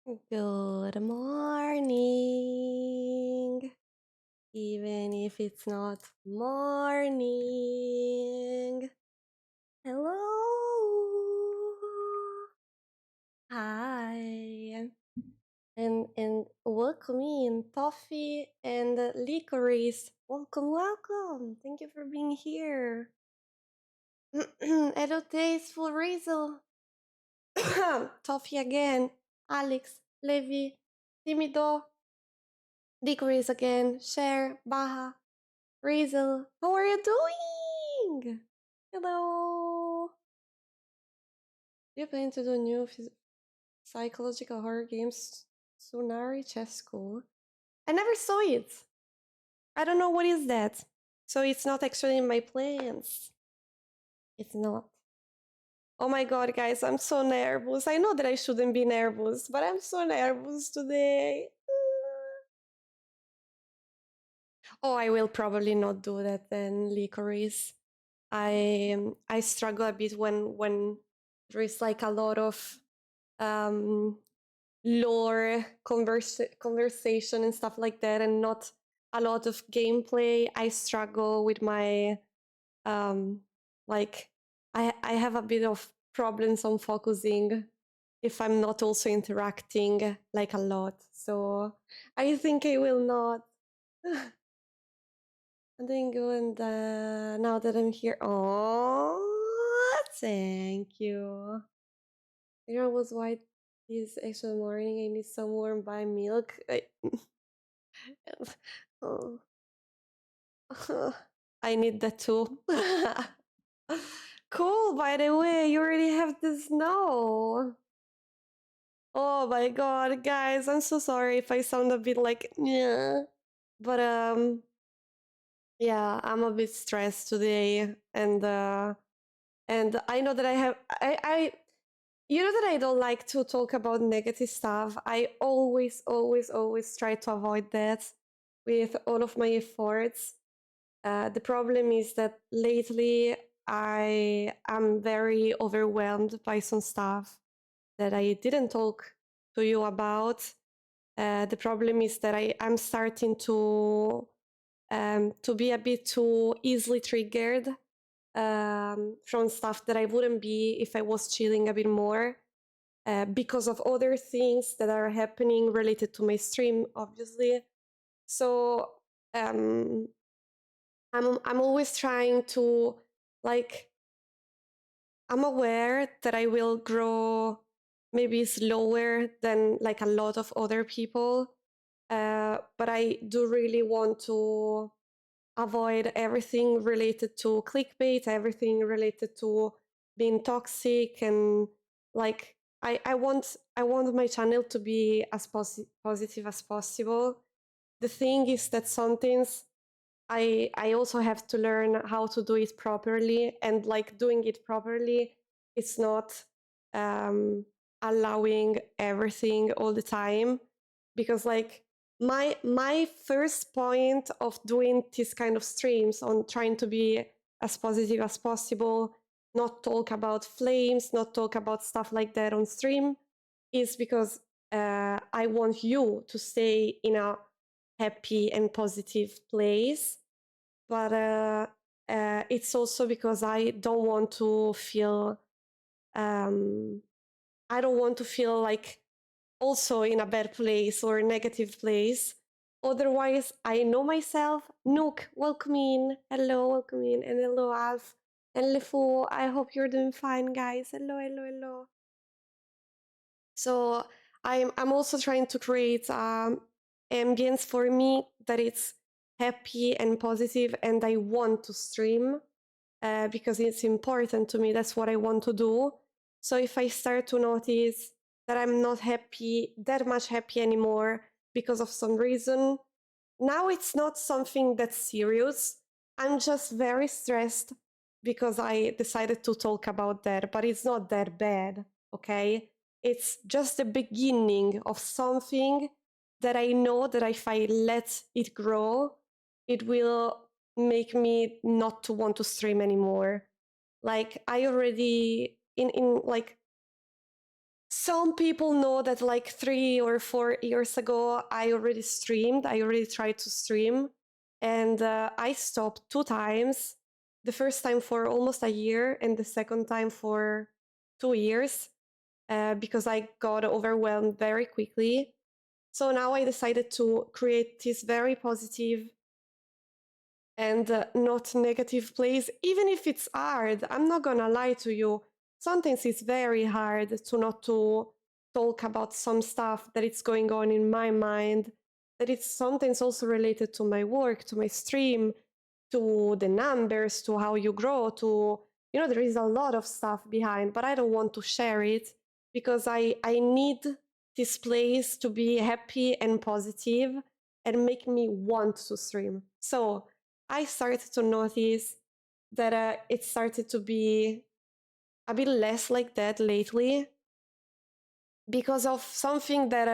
Good morning, even if it's not morning. Hello. Hi. And welcome in, Toffee and Licorice. Welcome. Thank you for being here. Hello, Tasteful Razel. Toffee again. Alex, Levi, Timido, Licorice again, Cher, Baha, Razel. How are you doing? Hello. You plan to do new psychological horror games, Sunari Chess School? I never saw it. I don't know what is that. So it's not actually in my plans. It's not. Oh my god, guys, I'm so nervous. I know that I shouldn't be nervous, but I'm so nervous today. Oh, I will probably not do that then, Licorice. I struggle a bit when there is like a lot of lore conversation and stuff like that, and not a lot of gameplay. I struggle with my like I have a bit of problems on focusing if I'm not also interacting like a lot. So I think I will not. I'm doing good now that I'm here. Oh, thank you. Dinner was white this extra morning. I need some warm by milk. Oh. I need that too. Cool, by the way, you already have the snow. Oh my god, guys, I'm so sorry if I sound a bit like yeah. But yeah, I'm a bit stressed today, and I know that I you know that I don't like to talk about negative stuff. I always try to avoid that with all of my efforts. The problem is that lately I am very overwhelmed by some stuff that I didn't talk to you about. The problem is that I'm starting to be a bit too easily triggered from stuff that I wouldn't be if I was chilling a bit more, because of other things that are happening related to my stream, obviously. So I'm always trying to, like, I'm aware that I will grow maybe slower than like a lot of other people, but I do really want to avoid everything related to clickbait, everything related to being toxic, and like I want my channel to be as positive as possible. The thing is that sometimes I also have to learn how to do it properly, and like doing it properly, it's not allowing everything all the time, because like my first point of doing this kind of streams on trying to be as positive as possible, not talk about flames, not talk about stuff like that on stream, is because I want you to stay in a happy and positive place. But it's also because I don't want to feel I don't want to feel like also in a bad place or a negative place. Otherwise, I know myself. Nook, welcome in. Hello, welcome in. And hello, Alf. And Lefu, I hope you're doing fine, guys. Hello. So I'm also trying to create ambience for me that it's happy and positive, and I want to stream because it's important to me. That's what I want to do. So if I start to notice that I'm not that much happy anymore because of some reason, now it's not something that's serious. I'm just very stressed because I decided to talk about that, but it's not that bad, okay? It's just the beginning of something that I know that if I let it grow, it will make me not to want to stream anymore. Like I already in like some people know that like 3 or 4 years ago, I already streamed. I already tried to stream, and I stopped 2 times. The first time for almost a year, and the second time for 2 years, because I got overwhelmed very quickly. So now I decided to create this very positive and not negative place, even if it's hard. I'm not gonna lie to you. Sometimes it's very hard to not to talk about some stuff that is going on in my mind, that it's sometimes also related to my work, to my stream, to the numbers, to how you grow, to, you know, there is a lot of stuff behind, but I don't want to share it because I need this place to be happy and positive and make me want to stream. So I started to notice that it started to be a bit less like that lately because of something that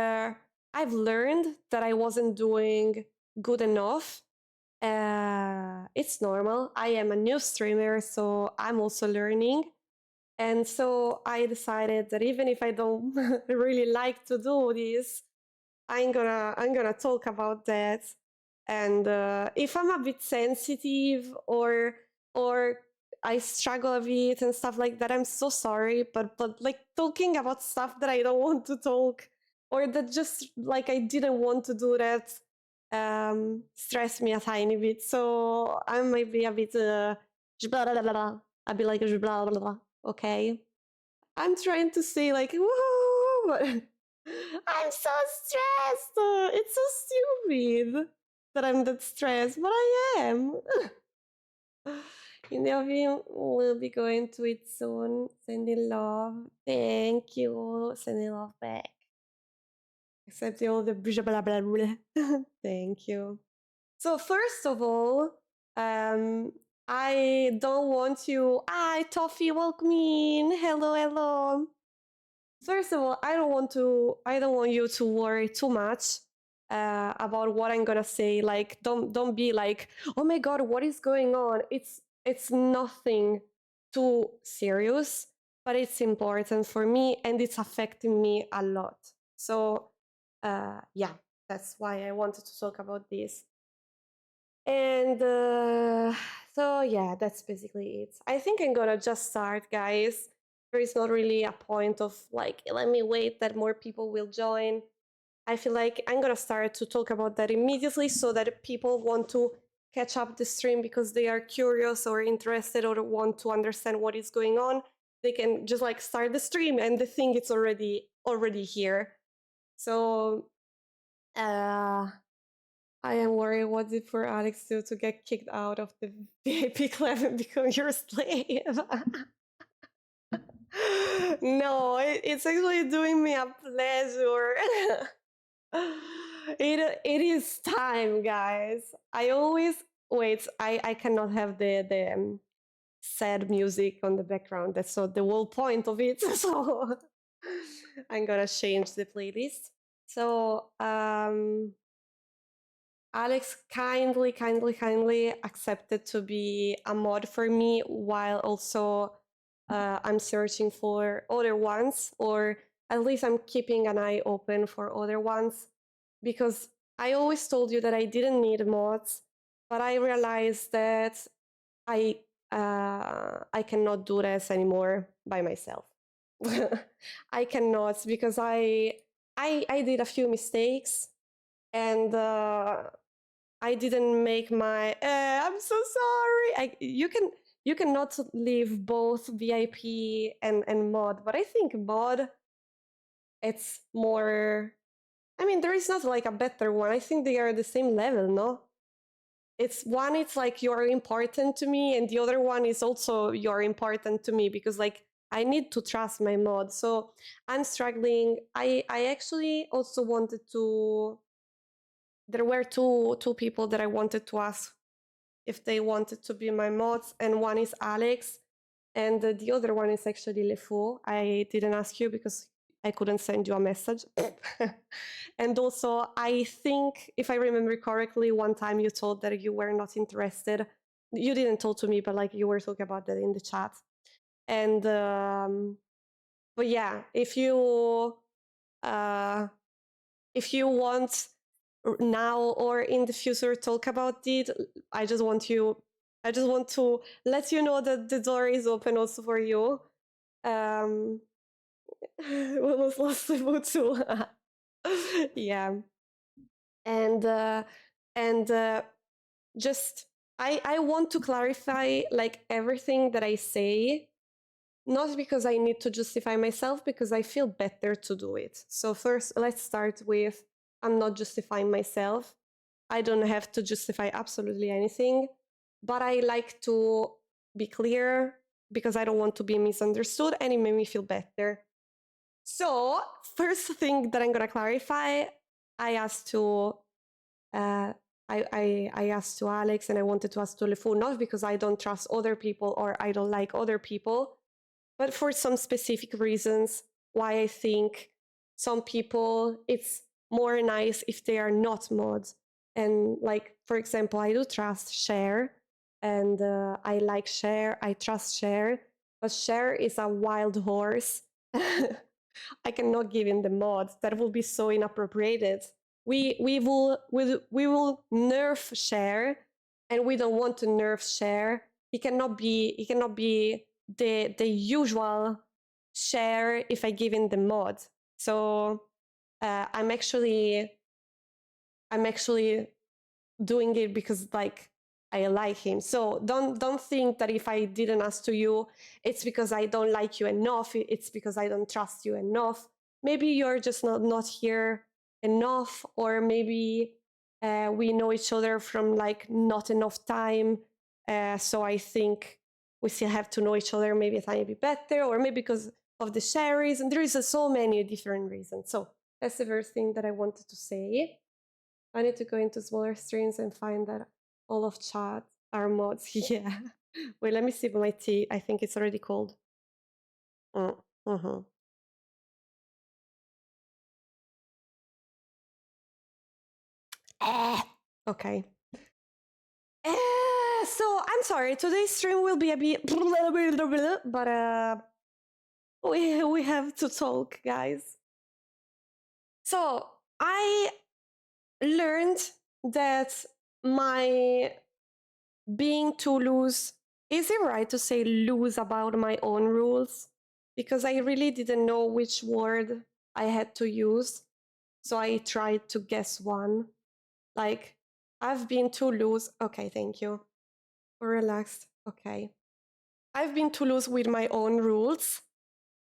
I've learned that I wasn't doing good enough. It's normal. I am a new streamer, so I'm also learning. And so I decided that even if I don't really like to do this, I'm gonna talk about that. And if I'm a bit sensitive or I struggle a bit and stuff like that, I'm so sorry. But like talking about stuff that I don't want to talk or that just like I didn't want to do that stress me a tiny bit. So I might be a bit blah, blah, blah, blah. I'll be like blah blah blah. Okay. I'm trying to say like woo, but I'm so stressed. It's so stupid that I'm that stressed, but I am. Indiovium will be going to it soon. Sending love. Thank you. Sending love back. Except all the blah blah blah blah. Thank you. So first of all, I don't want you. Hi, Toffee, welcome in. Hello, hello. First of all, I don't want you to worry too much about what I'm gonna say. Like, don't be like, oh my god, what is going on? It's nothing too serious, but it's important for me and it's affecting me a lot. So yeah, that's why I wanted to talk about this. And so yeah, that's basically it. I think I'm gonna just start, guys. There is not really a point of like, let me wait that more people will join. I feel like I'm gonna start to talk about that immediately so that people want to catch up the stream because they are curious or interested or want to understand what is going on. They can just like start the stream and the thing is already here. So I am worried what did for Alex do to get kicked out of the VIP club and become your slave. No, it's actually doing me a pleasure. It is time, guys. I always wait. I cannot have the sad music on the background. That's not the whole point of it. So I'm gonna change the playlist. So Alex kindly accepted to be a mod for me while also I'm searching for other ones, or at least I'm keeping an eye open for other ones, because I always told you that I didn't need mods, but I realized that I cannot do this anymore by myself. I cannot because I did a few mistakes and I didn't make my. I'm so sorry. You cannot leave both VIP and mod, but I think mod it's more. I mean, there is not like a better one. I think they are the same level, no? It's one. It's like you're important to me, and the other one is also you're important to me because like I need to trust my mod. So I'm struggling. I actually also wanted to. There were two people that I wanted to ask if they wanted to be my mods, and one is Alex, and the other one is actually LeFou. I didn't ask you because I couldn't send you a message. And also, I think, if I remember correctly, one time you told that you were not interested. You didn't tell to me, but like you were talking about that in the chat. And But yeah, if you want now or in the future talk about it, I just want to let you know that the door is open also for you. We almost lost the mood too. Yeah. And just I want to clarify like everything that I say, not because I need to justify myself, because I feel better to do it. So first, let's start with, I'm not justifying myself. I don't have to justify absolutely anything, but I like to be clear because I don't want to be misunderstood, and it made me feel better. So first thing that I'm gonna clarify, I asked to I asked to Alex, and I wanted to ask to LeFou, not because I don't trust other people or I don't like other people, but for some specific reasons why I think some people it's more nice if they are not mods. And like, for example, I do trust Cher, and I like Cher, I trust Cher, but Cher is a wild horse. I cannot give him the mod. That will be so inappropriate. We will nerf Cher, and we don't want to nerf Cher. He cannot be the usual Cher if I give him the mod. So I'm actually doing it because like I like him. So don't think that if I didn't ask to you, it's because I don't like you enough. It's because I don't trust you enough. Maybe you're just not here enough, or maybe we know each other from like not enough time. So I think we still have to know each other maybe a tiny bit better, or maybe because of the shares. And there is so many different reasons. So that's the first thing that I wanted to say. I need to go into smaller streams and find that all of chat are mods. Yeah. Wait, let me sip my tea. I think it's already cold. Mm-hmm. Okay. So I'm sorry. Today's stream will be a bit, but we have to talk, guys. So I learned that my being too loose, is it right to say loose about my own rules? Because I really didn't know which word I had to use. So I tried to guess one. Like, I've been too loose. Okay, thank you. Or relaxed. Okay. I've been too loose with my own rules.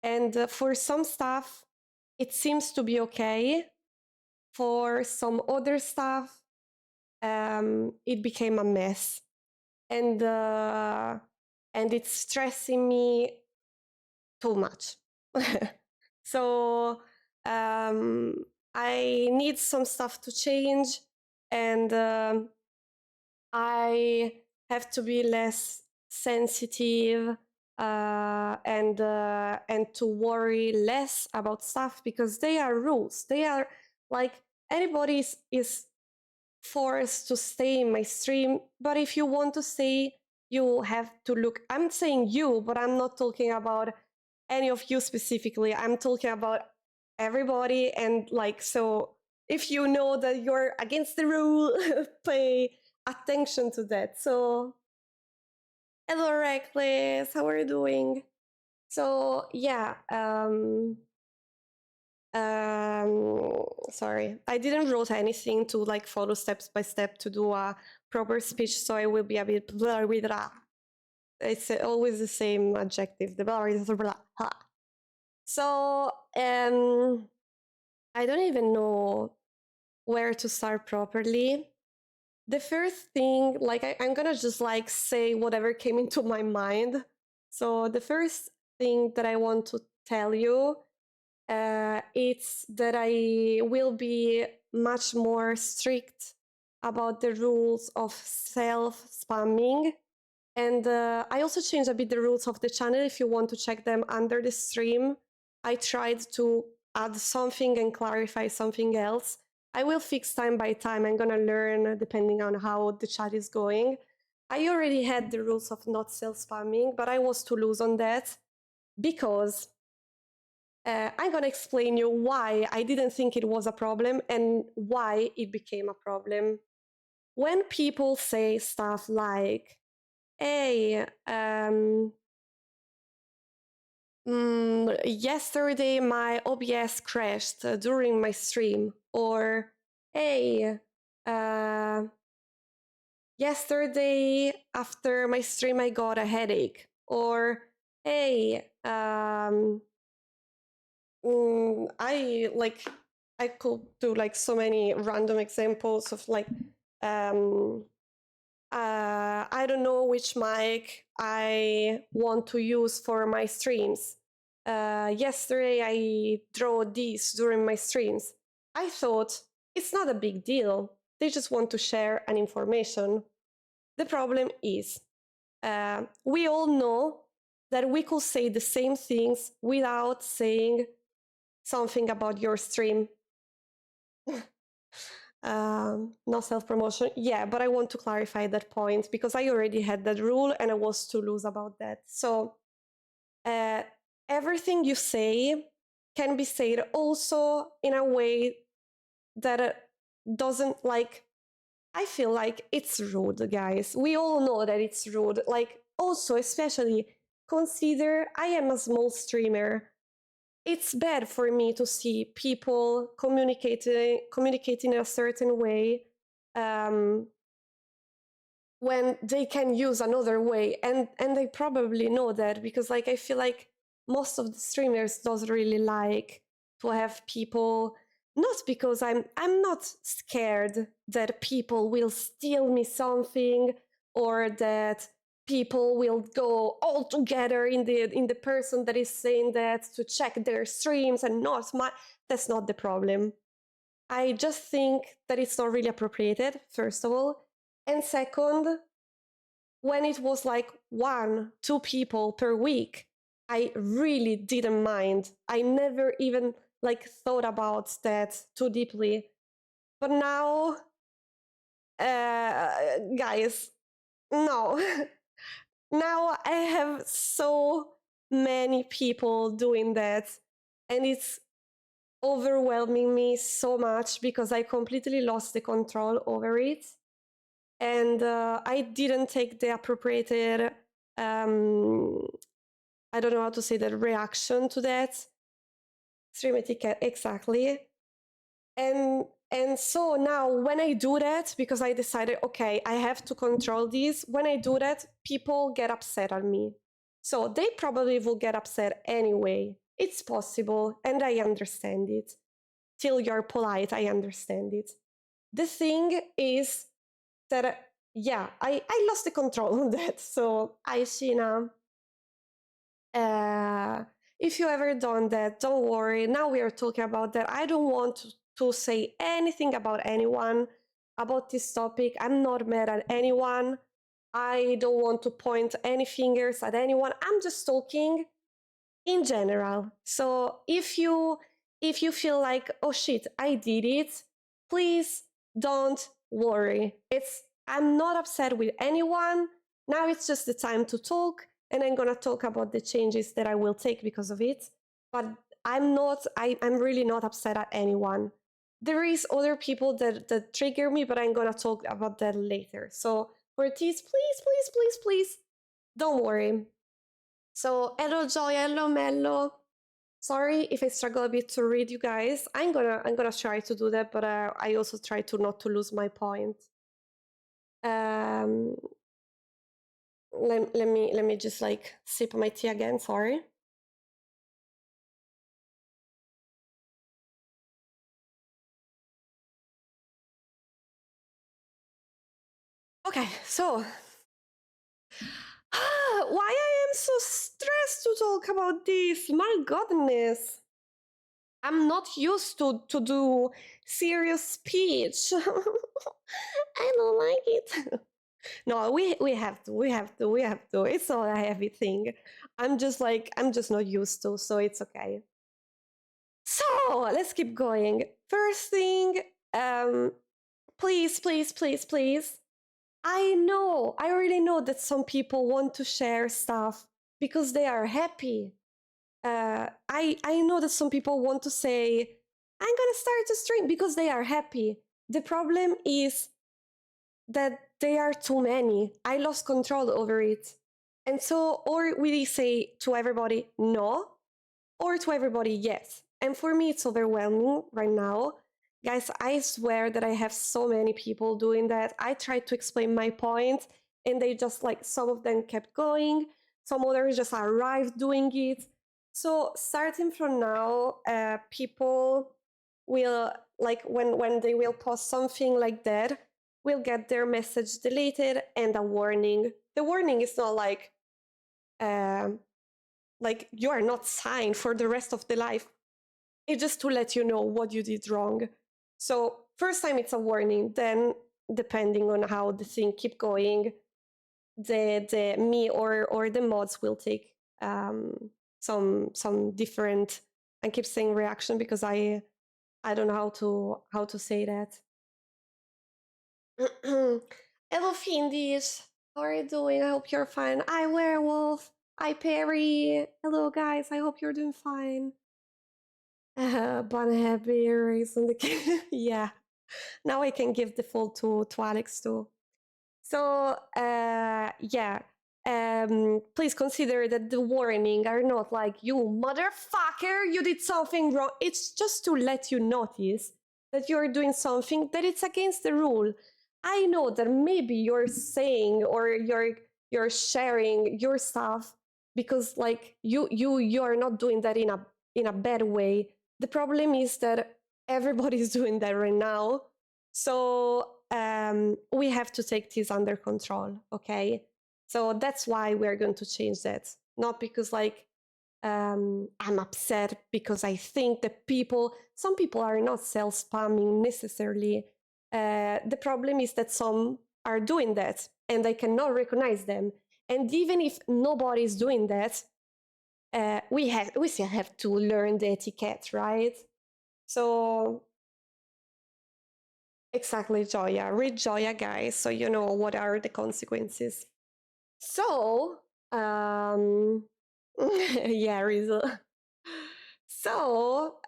And for some stuff, it seems to be okay. For some other stuff, it became a mess. And it's stressing me too much. So I need some stuff to change, and I have to be less sensitive and to worry less about stuff, because they are rules. They are like, anybody is forced to stay in my stream, but if you want to stay, you have to look. I'm saying you, but I'm not talking about any of you specifically. I'm talking about everybody. And like, so if you know that you're against the rule, pay attention to that. So hello Reckless, how are you doing? So yeah, sorry, I didn't wrote anything to like follow steps by step to do a proper speech, so I will be a bit blah, blah, blah. It's always the same adjective, the blah, blah, blah, blah. So I don't even know where to start properly. The first thing, like I'm gonna just like say whatever came into my mind. So the first thing that I want to tell you, it's that I will be much more strict about the rules of self-spamming. And I also changed a bit the rules of the channel. If you want to check them under the stream, I tried to add something and clarify something else. I will fix time by time. I'm gonna learn depending on how the chat is going. I already had the rules of not self-spamming, but I was too loose on that because I'm gonna explain you why I didn't think it was a problem and why it became a problem. When people say stuff like, hey, yesterday my OBS crashed during my stream, or hey, yesterday after my stream I got a headache, or hey, I could do like so many random examples of like I don't know which mic I want to use for my streams. Yesterday I drew this during my streams. I thought it's not a big deal. They just want to share an information. The problem is we all know that we could say the same things without saying something about your stream. No self-promotion. Yeah, but I want to clarify that point because I already had that rule and I was too loose about that. So everything you say can be said also in a way that doesn't like, I feel like it's rude, guys. We all know that it's rude. Like, also, especially consider I am a small streamer. It's bad for me to see people communicating in a certain way when they can use another way, and they probably know that because like I feel like most of the streamers doesn't really like to have people, not because I'm not scared that people will steal me something or that people will go all together in the person that is saying that to check their streams and not my, that's not the problem. I just think that it's not really appropriated, first of all. And second, when it was like 1-2 people per week, I really didn't mind. I never even like thought about that too deeply. But now, guys, no. Now I have so many people doing that, and it's overwhelming me so much because I completely lost the control over it. And I didn't take the appropriate, I don't know how to say that, reaction to that. Stream etiquette, exactly. And so now when I do that, because I decided, okay, I have to control this, when I do that, people get upset at me. So they probably will get upset anyway. It's possible, and I understand it. Till you're polite, I understand it. The thing is that, yeah, I lost the control on that. So, Aishina, if you ever done that, don't worry. Now we are talking about that. I don't want to say anything about anyone about this topic. I'm not mad at anyone. I don't want to point any fingers at anyone. I'm just talking in general. So if you feel like, oh shit, I did it, please don't worry. I'm not upset with anyone. Now it's just the time to talk, and I'm gonna talk about the changes that I will take because of it. But I'm really not upset at anyone. There is other people that trigger me, but I'm gonna talk about that later. So for this, please, don't worry. So hello Joy, hello Mello. Sorry if I struggle a bit to read you guys. I'm gonna try to do that, but I also try to not to lose my point. Let me just like sip my tea again. Sorry. Okay, so why I am so stressed to talk about this? My goodness. I'm not used to do serious speech. I don't like it. No, we have to. It's not a heavy thing. I'm just not used to, so it's okay. So let's keep going. First thing, please. I really know that some people want to share stuff because they are happy. I know that some people want to say, I'm gonna start a stream because they are happy. The problem is that they are too many. I lost control over it. And so, or we say to everybody no, or to everybody yes. And for me, it's overwhelming right now. Guys, I swear that I have so many people doing that. I tried to explain my point, and they just like, some of them kept going, some others just arrived doing it. So starting from now, people will like when they will post something like that, will get their message deleted and a warning. The warning is not like you are not signed for the rest of the life. It's just to let you know what you did wrong. So first time it's a warning, then depending on how the thing keep going, the me or the mods will take some different, I keep saying reaction because I don't know how to say that. Hello Findies, how are you doing? I hope you're fine. Hi Werewolf, hi Perry. Hello guys, I hope you're doing fine. Bun happy race on the yeah. Now I can give the full to Alex too. So yeah, please consider that the warning are not like, you motherfucker, you did something wrong. It's just to let you notice that you're doing something that it's against the rule. I know that maybe you're saying or you're sharing your stuff because like you are not doing that in a bad way. The problem is that everybody's doing that right now. So we have to take this under control, okay? So that's why we're going to change that. Not because like I'm upset because I think that some people are not self-spamming necessarily. The problem is that some are doing that and I cannot recognize them. And even if nobody is doing that, we still have to learn the etiquette, right? So exactly, Joya. Read Joya, guys, so you know what are the consequences. So, yeah, Rizzo. So,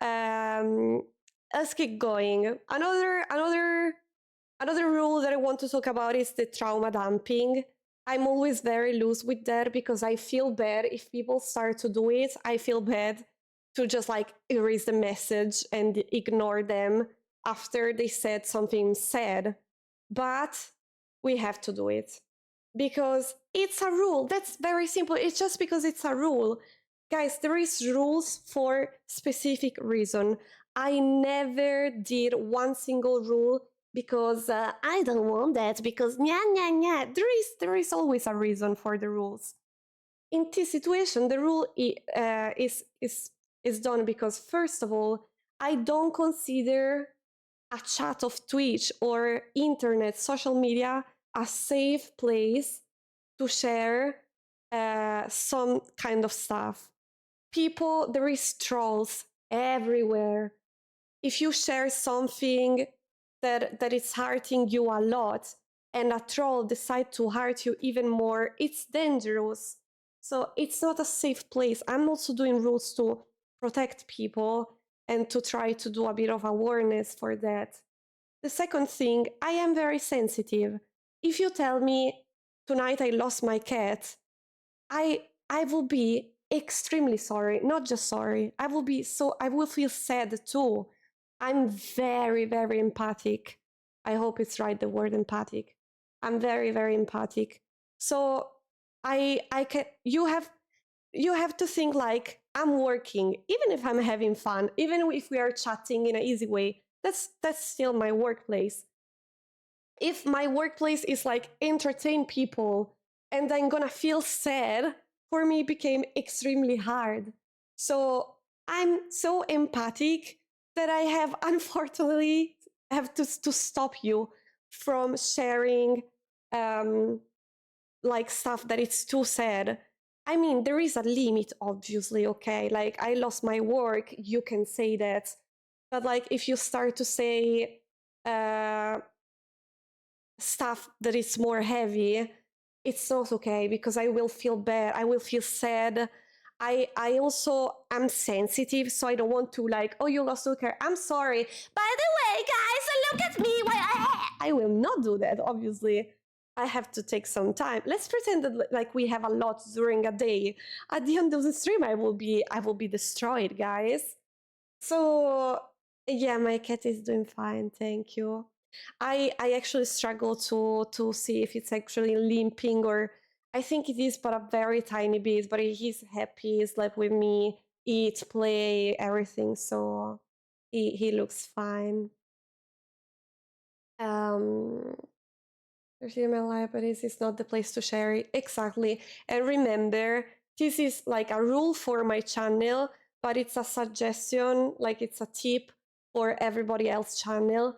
let's keep going. Another rule that I want to talk about is the trauma dumping. I'm always very loose with that because I feel bad if people start to do it. I feel bad to just like erase the message and ignore them after they said something sad. But we have to do it because it's a rule. That's very simple. It's just because it's a rule. Guys, there is rules for specific reason. I never did one single rule because I don't want that because there is always a reason for the rules. In this situation, the rule is done because first of all, I don't consider a chat of Twitch or internet, social media, a safe place to share some kind of stuff. There is trolls everywhere. If you share something that is hurting you a lot and a troll decide to hurt you even more, it's dangerous. So it's not a safe place. I'm also doing rules to protect people and to try to do a bit of awareness for that. The second thing, I am very sensitive. If you tell me tonight I lost my cat, I will be extremely sorry. Not just sorry. I will feel sad too. I'm very, very empathic. I hope it's right, the word empathic. I'm very, very empathic. So I can you have to think like I'm working, even if I'm having fun, even if we are chatting in an easy way, that's still my workplace. If my workplace is like entertain people and I'm gonna feel sad, for me it became extremely hard. So I'm so empathic that I have unfortunately have to stop you from sharing like stuff that it's too sad. I mean, there is a limit, obviously, okay? Like, I lost my work, you can say that. But, like, if you start to say stuff that is more heavy, it's not okay because I will feel bad, I will feel sad, I also am sensitive, so I don't want to like, oh, you lost Luca. I'm sorry. By the way, guys, look at me. I will not do that, obviously. I have to take some time. Let's pretend that like we have a lot during a day. At the end of the stream, I will be destroyed, guys. So yeah, my cat is doing fine, thank you. I actually struggle to see if it's actually limping, or I think it is, but a very tiny bit. But he's happy, he slept with me, eat, play, everything. So he looks fine. Email libraries is not the place to share it. Exactly. And remember, this is like a rule for my channel, but it's a suggestion, like it's a tip for everybody else channel.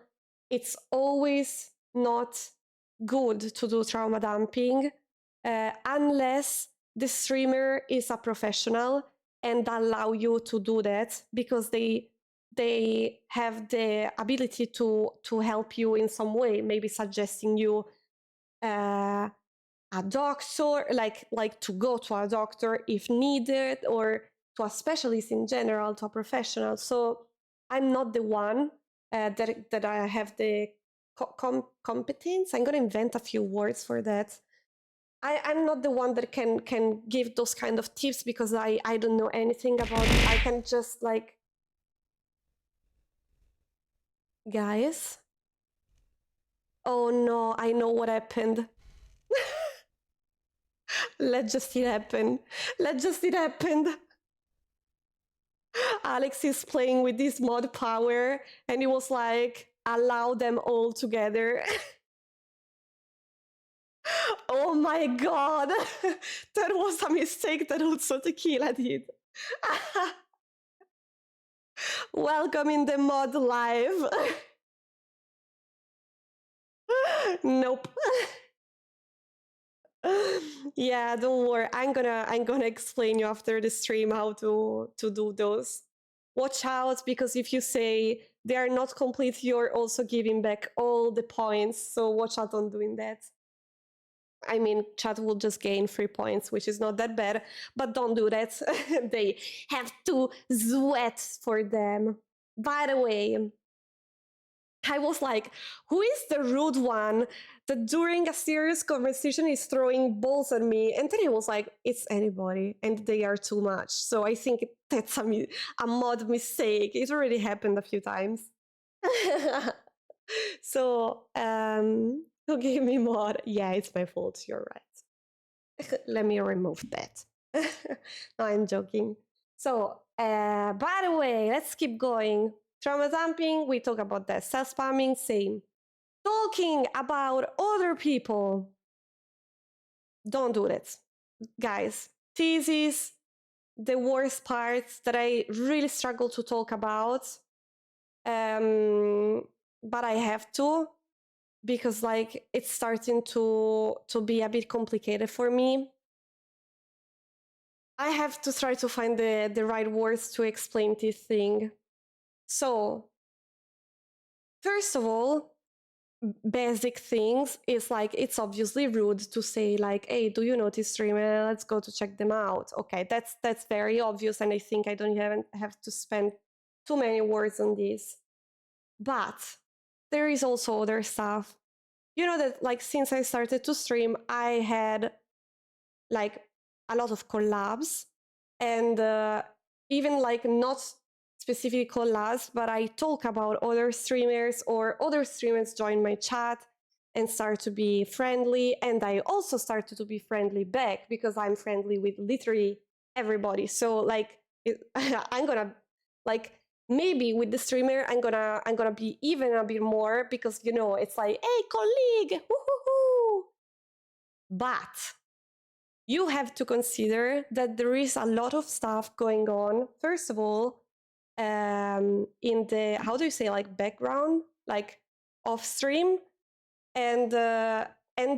It's always not good to do trauma dumping unless the streamer is a professional and allow you to do that, because they have the ability to help you in some way, maybe suggesting you a doctor, like to go to a doctor if needed, or to a specialist in general, to a professional. So I'm not the one that I have the competence. I'm gonna invent a few words for that. I'm not the one that can give those kind of tips, because I don't know anything about it. I can just like, guys. Oh no, I know what happened. Let just it happen. Let just it happen. Alex is playing with this mod power, and he was like, allow them all together. Oh my god, that was a mistake that also Tequila did. Welcome in the mod live. Nope. Yeah, don't worry. I'm gonna explain you after the stream how to do those. Watch out, because if you say they are not complete, you're also giving back all the points. So watch out on doing that. I mean, chat will just gain 3 points, which is not that bad, but don't do that. They have to sweat for them. By the way, I was like, who is the rude one that during a serious conversation is throwing balls at me? And then he was like, it's anybody, and they are too much. So I think that's a mod mistake. It already happened a few times. So, who gave me mod? Yeah, it's my fault. You're right. Let me remove that. No, I'm joking. So, by the way, let's keep going. Trauma dumping, we talk about that. Self spamming, same. Talking about other people. Don't do it. Guys, this is the worst part that I really struggle to talk about. But I have to, because like it's starting to be a bit complicated for me. I have to try to find the right words to explain this thing. So, first of all, basic things is like, it's obviously rude to say like, hey, do you know this streamer? Let's go to check them out. Okay, that's very obvious, and I think I don't even have to spend too many words on this. But there is also other stuff. You know that like since I started to stream, I had like a lot of collabs, and even like not specific collabs, but I talk about other streamers, or other streamers join my chat and start to be friendly, and I also started to be friendly back, because I'm friendly with literally everybody. So like I'm gonna like, maybe with the streamer I'm gonna be even a bit more, because you know it's like, hey colleague, woo-hoo-hoo. But you have to consider that there is a lot of stuff going on. First of all, in the, how do you say, like background, like off stream, and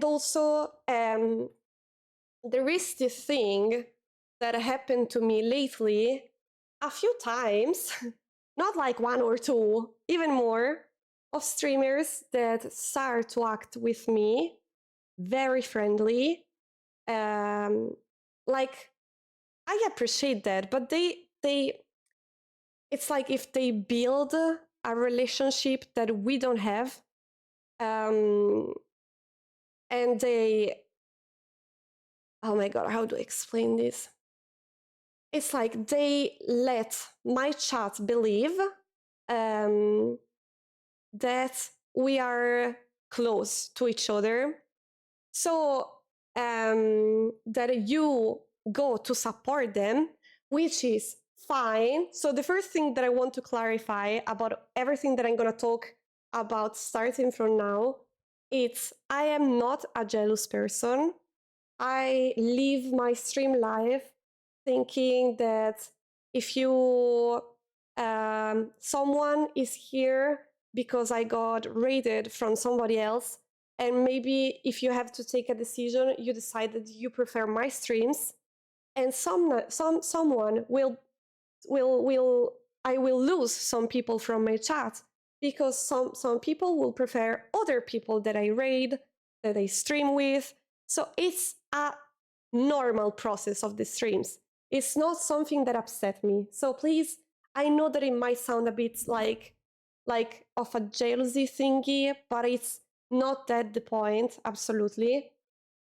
also there is this thing that happened to me lately a few times, not like one or two, even more, of streamers that start to act with me very friendly, like I appreciate that, but they it's like if they build a relationship that we don't have, and they, oh my god, how do I explain this? It's like they let my chat believe that we are close to each other, so that you go to support them, which is fine. So the first thing that I want to clarify about everything that I'm going to talk about starting from now, it's I am not a jealous person. I live my stream life thinking that if you someone is here because I got raided from somebody else, and maybe if you have to take a decision, you decided you prefer my streams, and someone will I will lose some people from my chat because some people will prefer other people that I raid, that I stream with. So it's a normal process of the streams. It's not something that upset me. So please, I know that it might sound a bit like of a jealousy thingy, but it's not that the point, absolutely.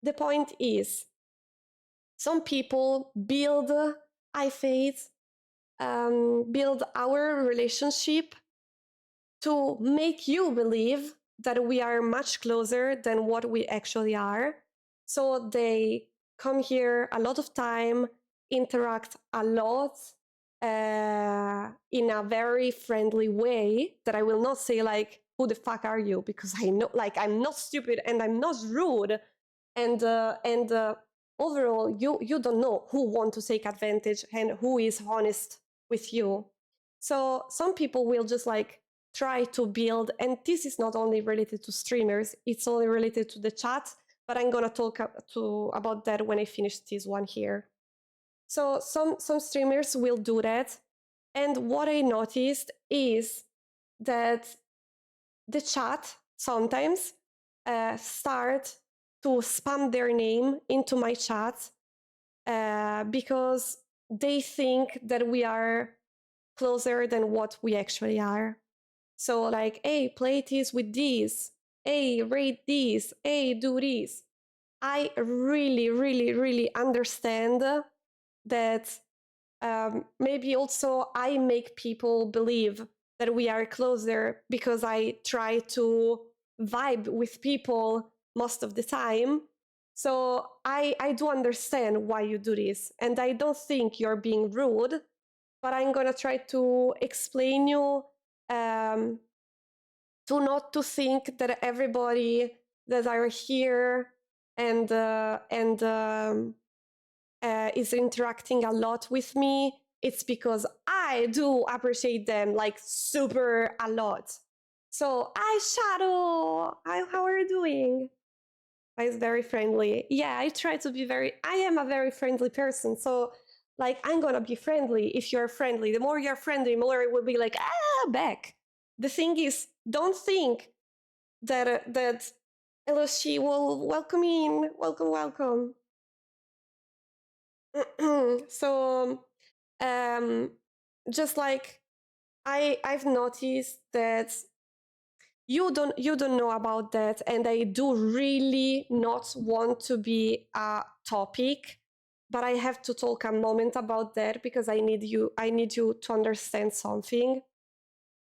The point is some people build, I faith, build our relationship to make you believe that we are much closer than what we actually are. So they come here a lot of time, interact a lot in a very friendly way that I will not say like, who the fuck are you? Because I know, like, I'm not stupid and I'm not rude. And overall, you don't know who want to take advantage and who is honest with you. So some people will just like try to build, and this is not only related to streamers, it's only related to the chat, but I'm gonna talk about that when I finish this one here. So some streamers will do that, and what I noticed is that the chat sometimes start to spam their name into my chat because they think that we are closer than what we actually are. So like, hey, play this with this. Hey, rate this. Hey, do this. I really, really, really understand that maybe also I make people believe that we are closer because I try to vibe with people most of the time. So I do understand why you do this, and I don't think you're being rude, but I'm gonna try to explain you to not to think that everybody that are here and is interacting a lot with me, it's because I do appreciate them like super a lot. So, hi Shadow, how are you doing? It's very friendly. Yeah, I try to be I am a very friendly person. So, like, I'm gonna be friendly if you're friendly. The more you're friendly, the more it will be like, back. The thing is, don't think that Eloshi will welcome in. Welcome. So just like I've noticed that you don't know about that, and I do really not want to be a topic, but I have to talk a moment about that because I need you to understand something.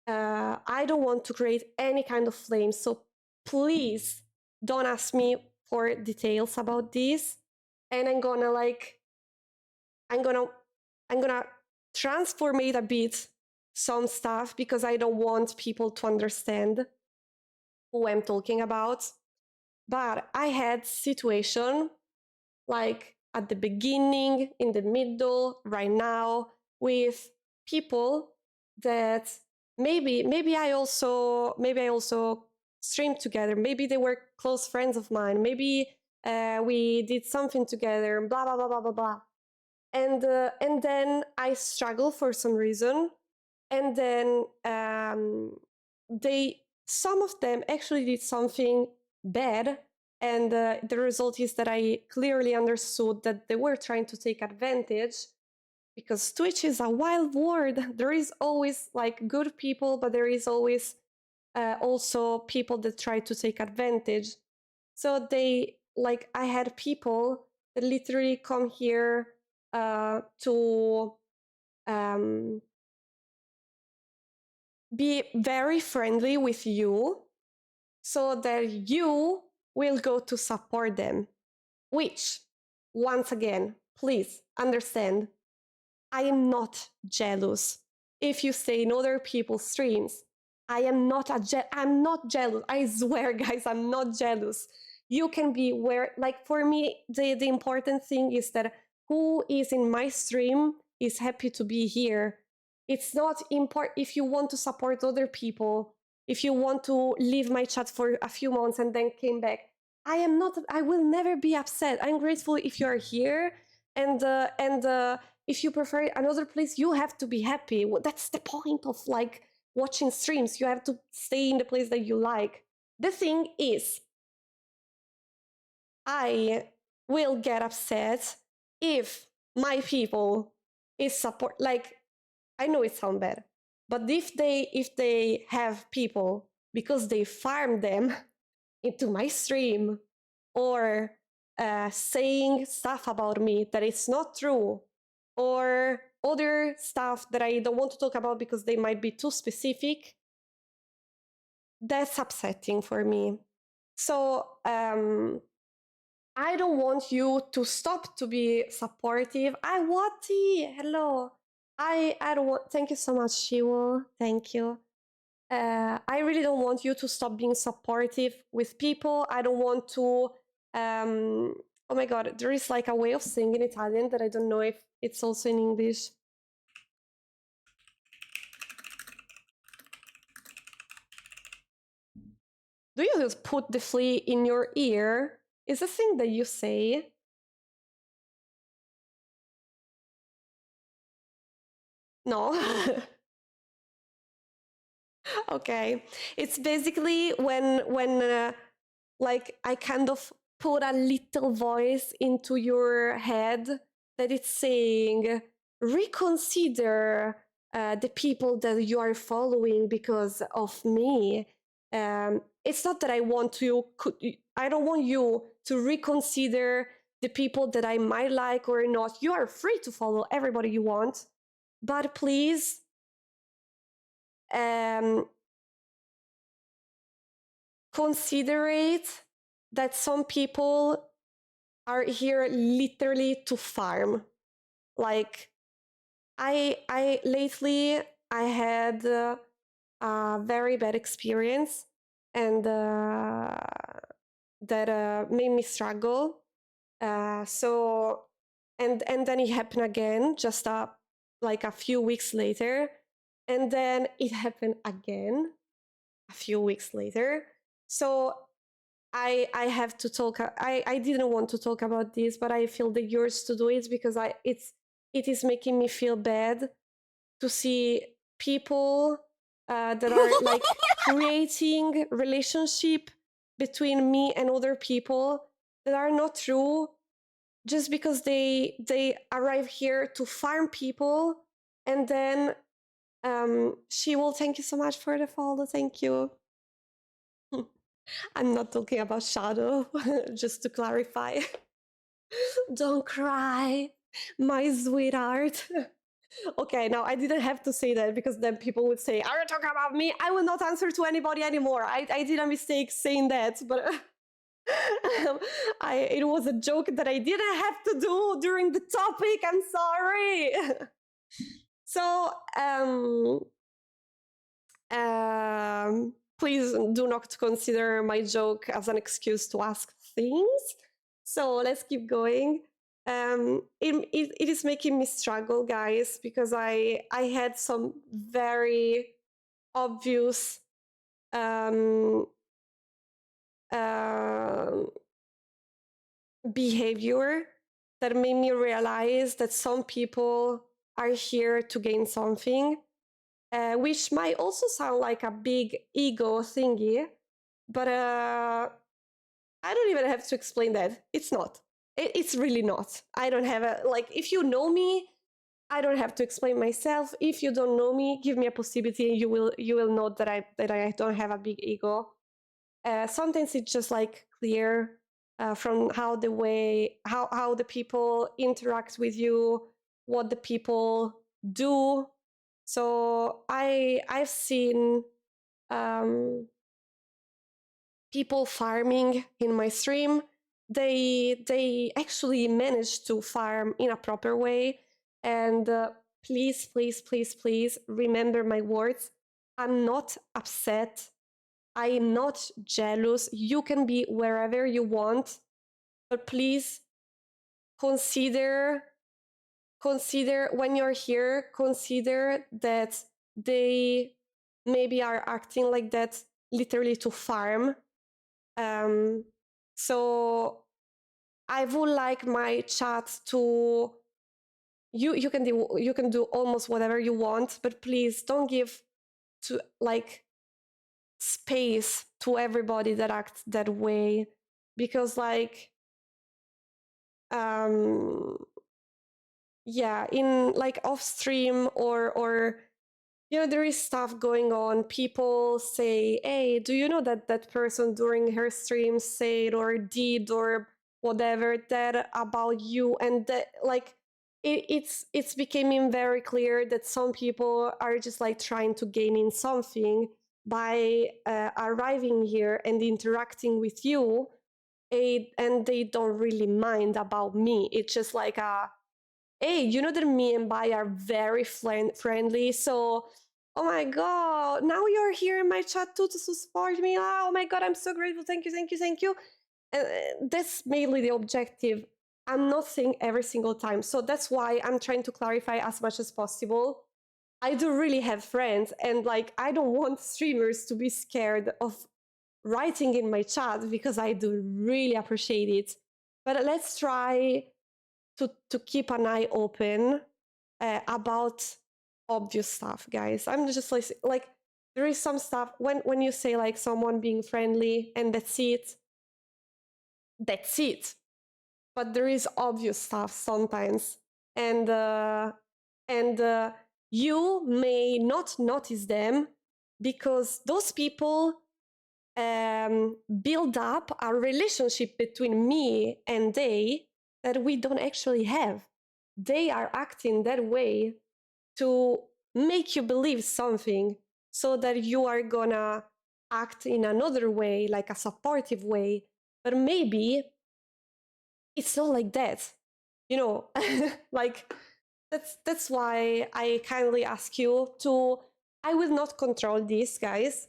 I don't want to create any kind of flame, so please don't ask me for details about this. And I'm gonna transform it a bit, some stuff, because I don't want people to understand who I'm talking about. But I had situation like at the beginning, in the middle, right now, with people that maybe I also streamed together. Maybe they were close friends of mine. Maybe we did something together. Blah blah blah blah blah blah. And then I struggle for some reason, and then some of them actually did something bad, and the result is that I clearly understood that they were trying to take advantage, because Twitch is a wild world. There is always like good people, but there is always also people that try to take advantage. So they like I had people that literally come here to be very friendly with you so that you will go to support them. Which, once again, please understand, I am not jealous. If you stay in other people's streams, I'm not jealous. I swear, guys, I'm not jealous. You can be where, like, for me, the important thing is that who is in my stream is happy to be here. It's not important if you want to support other people, if you want to leave my chat for a few months and then came back. I will never be upset. I'm grateful if you are here and if you prefer another place, you have to be happy. That's the point of like watching streams. You have to stay in the place that you like. The thing is, I will get upset if my people is support. Like, I know it sounds bad, but if they have people because they farm them into my stream or saying stuff about me that is not true, or other stuff that I don't want to talk about because they might be too specific, that's upsetting for me. So I don't want you to stop to be supportive. Hello. I don't want. Thank you so much, Shiwo. Thank you. I really don't want you to stop being supportive with people. I don't want to. Oh my god, there is like a way of saying in Italian that I don't know if it's also in English. Do you just put the flea in your ear? Is a thing that you say? No. Okay. It's basically when like I kind of put a little voice into your head that it's saying reconsider the people that you are following because of me. It's not that I don't want you to reconsider the people that I might like or not. You are free to follow everybody you want, but please consider that some people are here literally to farm. Like I lately I had a very bad experience, and that made me struggle. So and then it happened again, just like a few weeks later, and then it happened again a few weeks later. So I have to talk. I didn't want to talk about this, but I feel the urge to do it because it is making me feel bad to see people that are like creating relationship between me and other people that are not true, just because they arrive here to farm people, and then she will. Thank you so much for the follow. Thank you. I'm not talking about Shadow, just to clarify. Don't cry, my sweetheart. Okay, now I didn't have to say that because then people would say, are you talking about me? I will not answer to anybody anymore. I did a mistake saying that, but it was a joke that I didn't have to do during the topic. I'm sorry. So, please do not consider my joke as an excuse to ask things. So let's keep going. It is making me struggle, guys, because I had some very obvious behavior that made me realize that some people are here to gain something, which might also sound like a big ego thingy, but I don't even have to explain that. It's not. It's really not. I don't have a, like, if you know me, I don't have to explain myself. If you don't know me, give me a possibility, and you will know that I don't have a big ego. Sometimes it's just like clear from how the people interact with you, what the people do. So I've seen people farming in my stream. They actually managed to farm in a proper way. And please, please, please, please remember my words. I'm not upset. I'm not jealous. You can be wherever you want, but please consider when you're here, consider that they maybe are acting like that literally to farm. So I would like my chat to you can do almost whatever you want, but please don't give to like space to everybody that acts that way, because like yeah, in like off stream or there is stuff going on. People say, hey, do you know that that person during her stream said or did or whatever that about you? And that like it's becoming very clear that some people are just like trying to gain in something by arriving here and interacting with you, and they don't really mind about me. It's just like hey, you know that me and Bai are very friendly, so oh my god, now you're here in my chat too to support me. Oh my god, I'm so grateful. Thank you, thank you, thank you. That's mainly the objective. I'm not saying every single time, so that's why I'm trying to clarify as much as possible. I do really have friends, and like I don't want streamers to be scared of writing in my chat, because I do really appreciate it. But let's try to keep an eye open about obvious stuff, guys. I'm just like there is some stuff when you say like someone being friendly and that's it. But there is obvious stuff sometimes, and you may not notice them because those people build up a relationship between me and they that we don't actually have. They are acting that way to make you believe something, so that you are gonna act in another way, like a supportive way. But maybe it's not like that, like that's why I kindly ask you to, I will not control this, guys,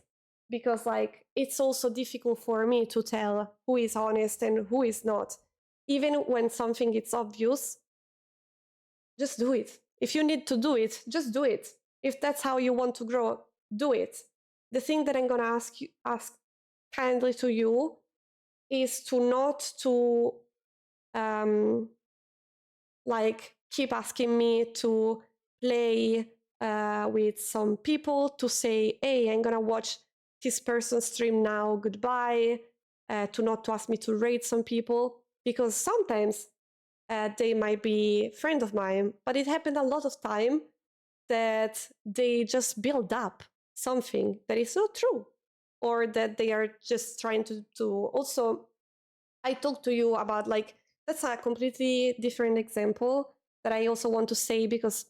because like it's also difficult for me to tell who is honest and who is not. Even when something is obvious, just do it. If you need to do it, just do it. If that's how you want to grow, do it. The thing that I'm gonna ask kindly to you is to not to like keep asking me to play with some people, to say, hey, I'm gonna watch this person stream now, goodbye, to not to ask me to rate some people, because sometimes they might be friend of mine, but it happened a lot of time that they just build up something that is not true, or that they are just trying to also. I talked to you about like, that's a completely different example that I also want to say, because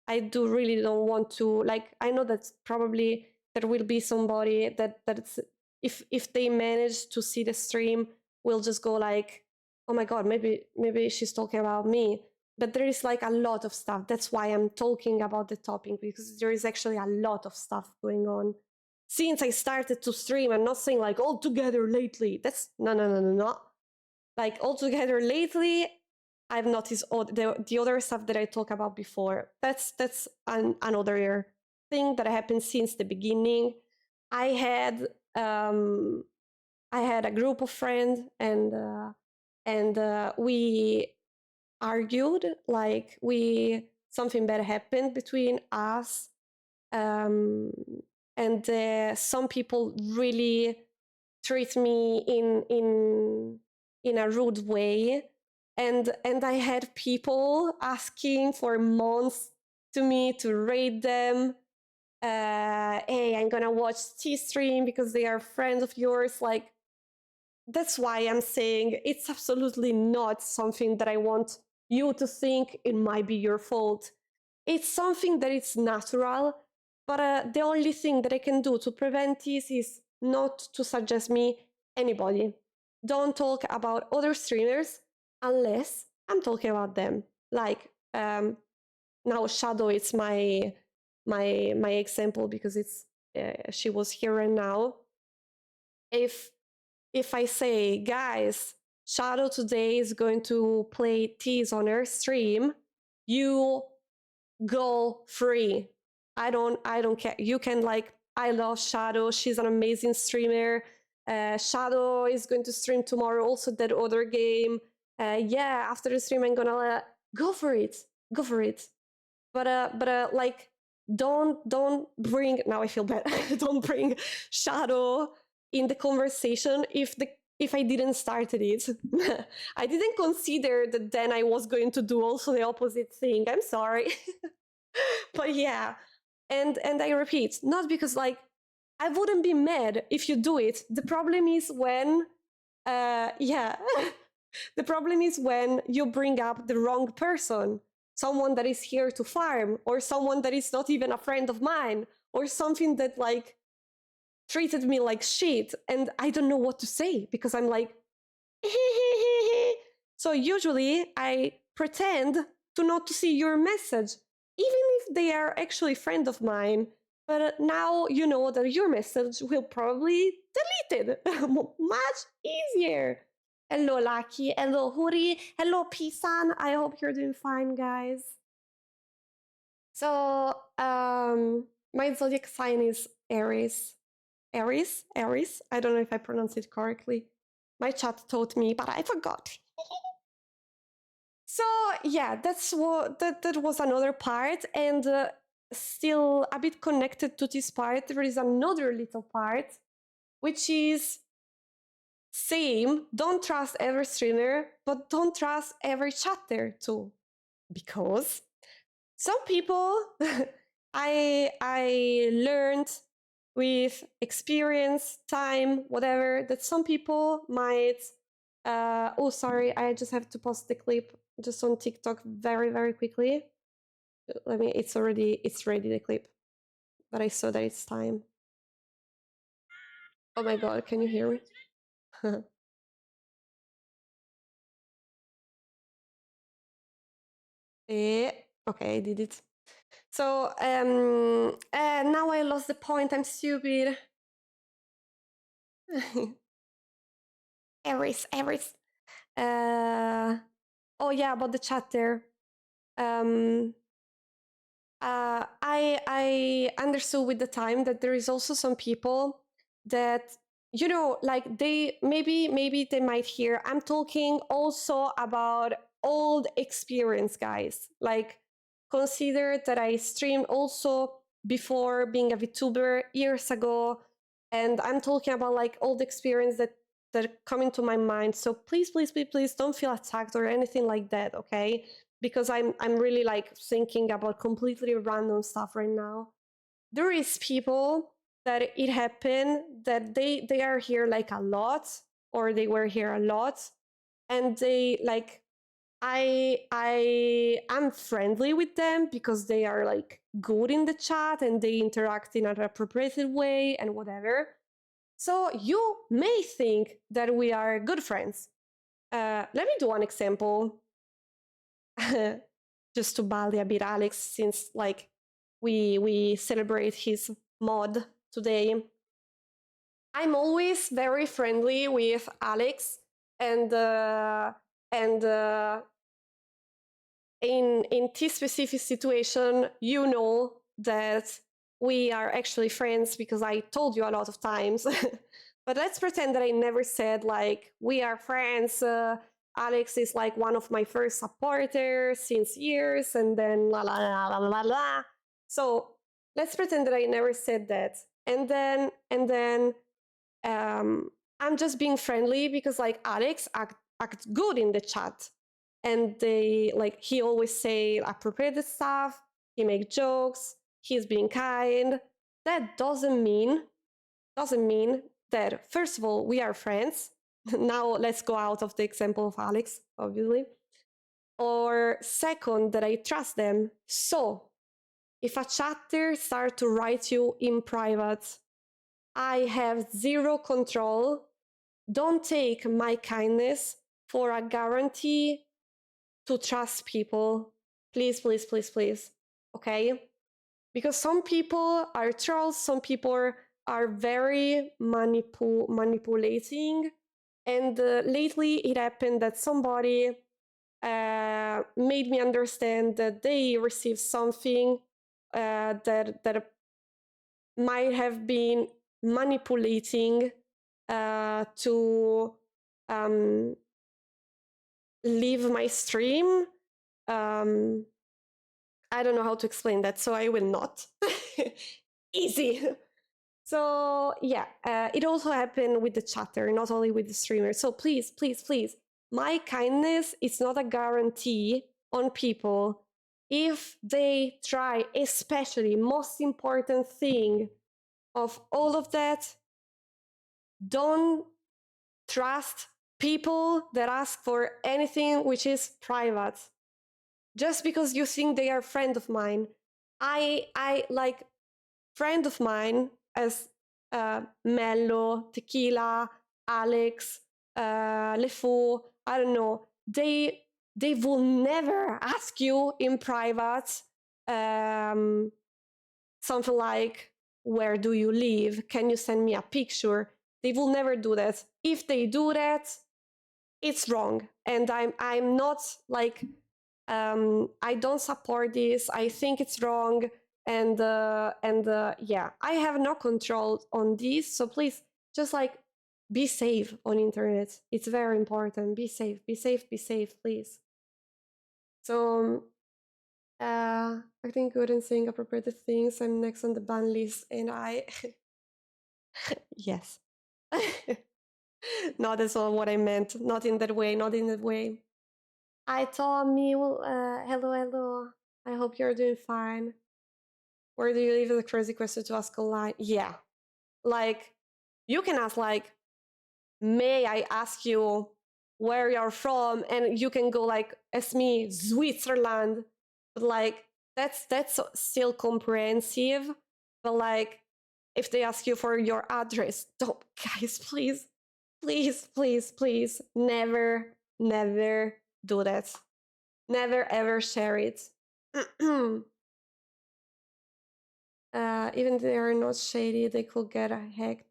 I do really don't want to, like, I know that probably there will be somebody that's, if they manage to see the stream, will just go like, oh my god, maybe she's talking about me. But there is like a lot of stuff. That's why I'm talking about the topic, because there is actually a lot of stuff going on since I started to stream. I'm not saying like all together lately. That's no. Like all together lately, I've noticed all the other stuff that I talked about before. That's another thing that happened since the beginning. I had a group of friends, and we argued, like something bad happened between us, and some people really treat me in a rude way, and I had people asking for months to me to rate them. Hey, I'm gonna watch T stream because they are friends of yours. Like, that's why I'm saying it's absolutely not something that I want you to think it might be your fault. It's something that is natural, but the only thing that I can do to prevent this is not to suggest me anybody. Don't talk about other streamers unless I'm talking about them. Like now, Shadow is my example because it's she was here and now. If I say, guys, Shadow today is going to play Tease on her stream, you go free. I don't care. You can like, I love Shadow. She's an amazing streamer. Shadow is going to stream tomorrow, also that other game. Yeah, after the stream, I'm gonna go for it. Go for it. But like, don't bring. Now I feel bad. Don't bring Shadow in the conversation if I didn't start it. I didn't consider that then I was going to do also the opposite thing. I'm sorry. But yeah, and I repeat, not because like I wouldn't be mad if you do it. The problem is when yeah. The problem is when you bring up the wrong person, someone that is here to farm, or someone that is not even a friend of mine, or something that like treated me like shit, and I don't know what to say because I'm like, so usually I pretend to not to see your message, even if they are actually friend of mine. But now you know that your message will probably delete it. Much easier. Hello, Lucky. Hello, Huri. Hello, Pisan. I hope you're doing fine, guys. So, my zodiac sign is Aries. Aries? Aries? I don't know if I pronounced it correctly. My chat taught me, but I forgot. So yeah, that's what that was another part, and still a bit connected to this part. There is another little part, which is same. Don't trust every streamer, but don't trust every chatter too, because some people I learned with experience, time, whatever, that some people might oh sorry, I just have to post the clip just on TikTok very quickly. Let me, it's ready the clip. But I saw that it's time. Oh my god, can you hear me? Okay, I did it. So now I lost the point. I'm stupid. Aries. Oh yeah, about the chatter. I understood with the time that there is also some people that, you know, like they maybe they might hear I'm talking also about old experience, guys. Like, consider that I streamed also before being a VTuber years ago, and I'm talking about like old experience that come into my mind. So please don't feel attacked or anything like that, okay? Because I'm really like thinking about completely random stuff right now. There is people that it happened that they are here like a lot, or they were here a lot, and they like I'm friendly with them because they are like good in the chat and they interact in an appropriate way and whatever. So you may think that we are good friends. Let me do one example. Just to bully a bit Alex, since like we celebrate his mod today. I'm always very friendly with Alex, and in this specific situation, you know that we are actually friends because I told you a lot of times. But let's pretend that I never said like we are friends. Alex is like one of my first supporters since years, and then la la la la la la. So let's pretend that I never said that, and then I'm just being friendly because like Alex act good in the chat, and they like he always say appropriate stuff. he makes jokes, he's being kind. That doesn't mean that, first of all, we are friends. Now let's go out of the example of Alex, obviously. Or second, that I trust them. So if a chatter starts to write you in private, I have zero control. Don't take my kindness for a guarantee to trust people. Please, please, please, please. Okay? Because some people are trolls, some people are very manipulating. And lately it happened that somebody made me understand that they received something that might have been manipulating to leave my stream. I don't know how to explain that, so I will not. Easy. So yeah, it also happened with the chatter, not only with the streamer. So please, please, please, my kindness is not a guarantee on people if they try, especially most important thing of all of that, don't trust people that ask for anything which is private just because you think they are a friend of mine. I like friend of mine as Mello, Tequila, Alex, LeFou, I don't know. They will never ask you in private something like, where do you live? Can you send me a picture? They will never do that. If they do that, it's wrong. And I'm not like, I don't support this. I think it's wrong. And yeah, I have no control on this. So please just like be safe on internet. It's very important. Be safe, be safe, be safe, please. So I think good and saying appropriate things. I'm next on the ban list, and I yes. No, that's not what I meant. Not in that way. Not in that way. I told me, well, hello, hello. I hope you're doing fine. Where do you live? Is a crazy question to ask online. Yeah, like you can ask like, may I ask you where you're from? And you can go like, as me, Switzerland. But like that's still comprehensive. But like, if they ask you for your address, don't, guys, please, please, please, please, never, never do that. Never ever share it. Even if they are not shady, they could get hacked.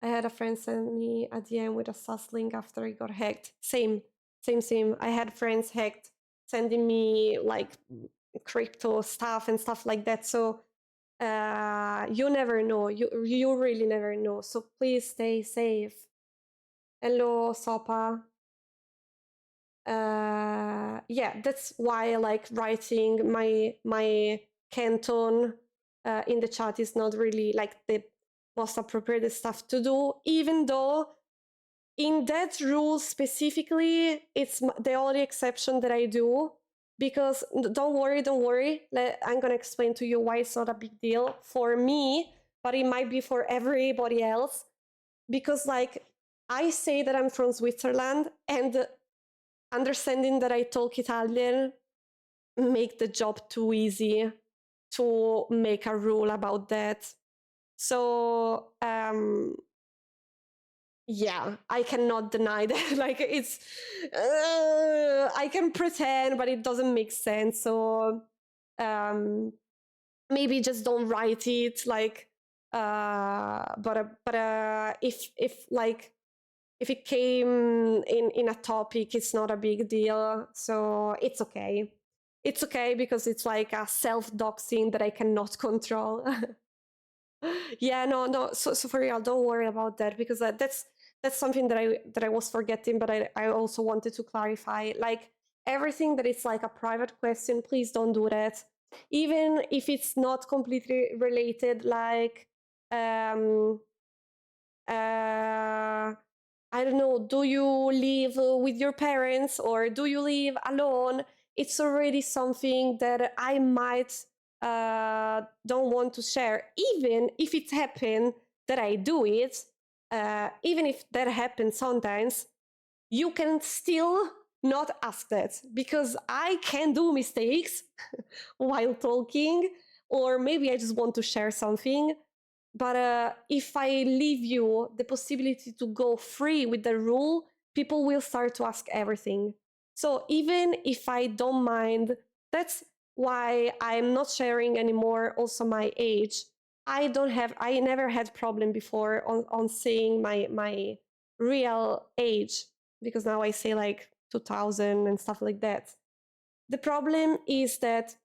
I had a friend send me a DM with a sus link after he got hacked. Same. I had friends hacked, sending me like crypto stuff and stuff like that. So you never know. You really never know. So please stay safe. Hello, Sopa. Yeah, that's why I like writing my canton in the chat is not really like the most appropriate stuff to do, even though in that rule specifically, it's the only exception that I do. Because don't worry, I'm gonna explain to you why it's not a big deal for me, but it might be for everybody else. Because like I say that I'm from Switzerland, and understanding that I talk Italian make the job too easy to make a rule about that. So yeah, I cannot deny that. Like it's, I can pretend, but it doesn't make sense. So maybe just don't write it. Like, but if like if it came in a topic, it's not a big deal. So it's okay. It's okay because it's like a self-doxing that I cannot control. Yeah, no. So for real, don't worry about that, because that's something that I was forgetting, but I also wanted to clarify. Like everything that is like a private question, please don't do that. Even if it's not completely related, like I don't know, do you live with your parents or do you live alone? It's already something that I might don't want to share, even if it happened that I do it, even if that happens sometimes, you can still not ask that, because I can do mistakes while talking, or maybe I just want to share something. But if I leave you the possibility to go free with the rule, people will start to ask everything. So even if I don't mind, that's why I'm not sharing anymore also my age. I never had problem before on saying my real age, because now I say like 2000 and stuff like that. The problem is that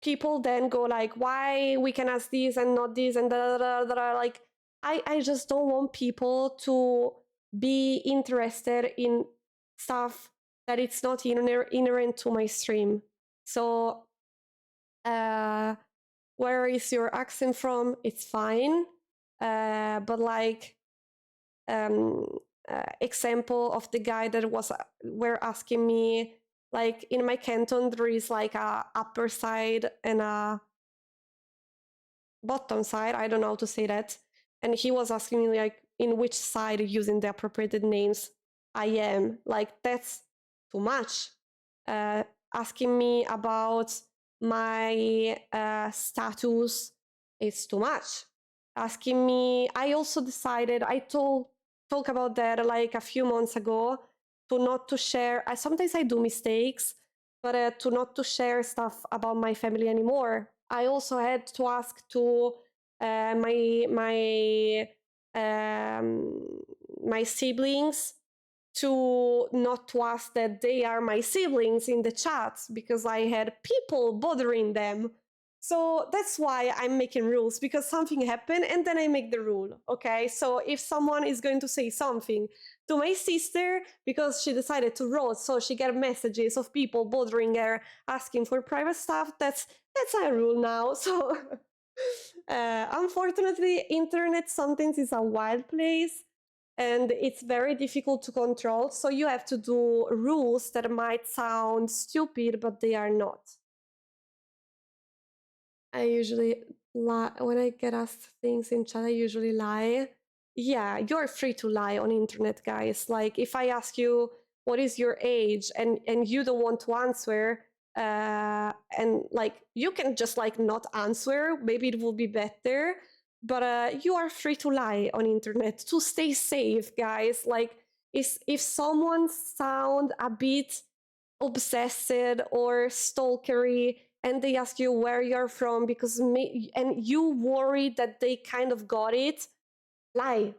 people then go like, why we can ask this and not this and da, da, da, da. Like, I just don't want people to be interested in stuff that it's not inherent to my stream. So where is your accent from? It's fine. But like example of the guy that were asking me, like in my canton there is like a upper side and a bottom side, I don't know how to say that, and he was asking me like in which side using the appropriated names I am. Like, that's too much. Asking me about my status is too much. Asking me, I also decided, I talk about that like a few months ago, to not to share. Sometimes I do mistakes, but to not to share stuff about my family anymore. I also had to ask to my siblings to not to ask that they are my siblings in the chat, because I had people bothering them. So that's why I'm making rules, because something happened and then I make the rule. Okay, so if someone is going to say something to my sister because she decided to roast, so she get messages of people bothering her, asking for private stuff, that's a rule now. So unfortunately, internet sometimes is a wild place and it's very difficult to control. So you have to do rules that might sound stupid, but they are not. I usually lie when I get asked things in chat. I usually lie. Yeah, you're free to lie on internet, guys. Like, if I ask you what is your age and you don't want to answer, and like you can just like not answer. Maybe it will be better. But you are free to lie on internet to stay safe, guys. Like, if someone sound a bit obsessed or stalkery and they ask you where you're from and you worry that they kind of got it, lie.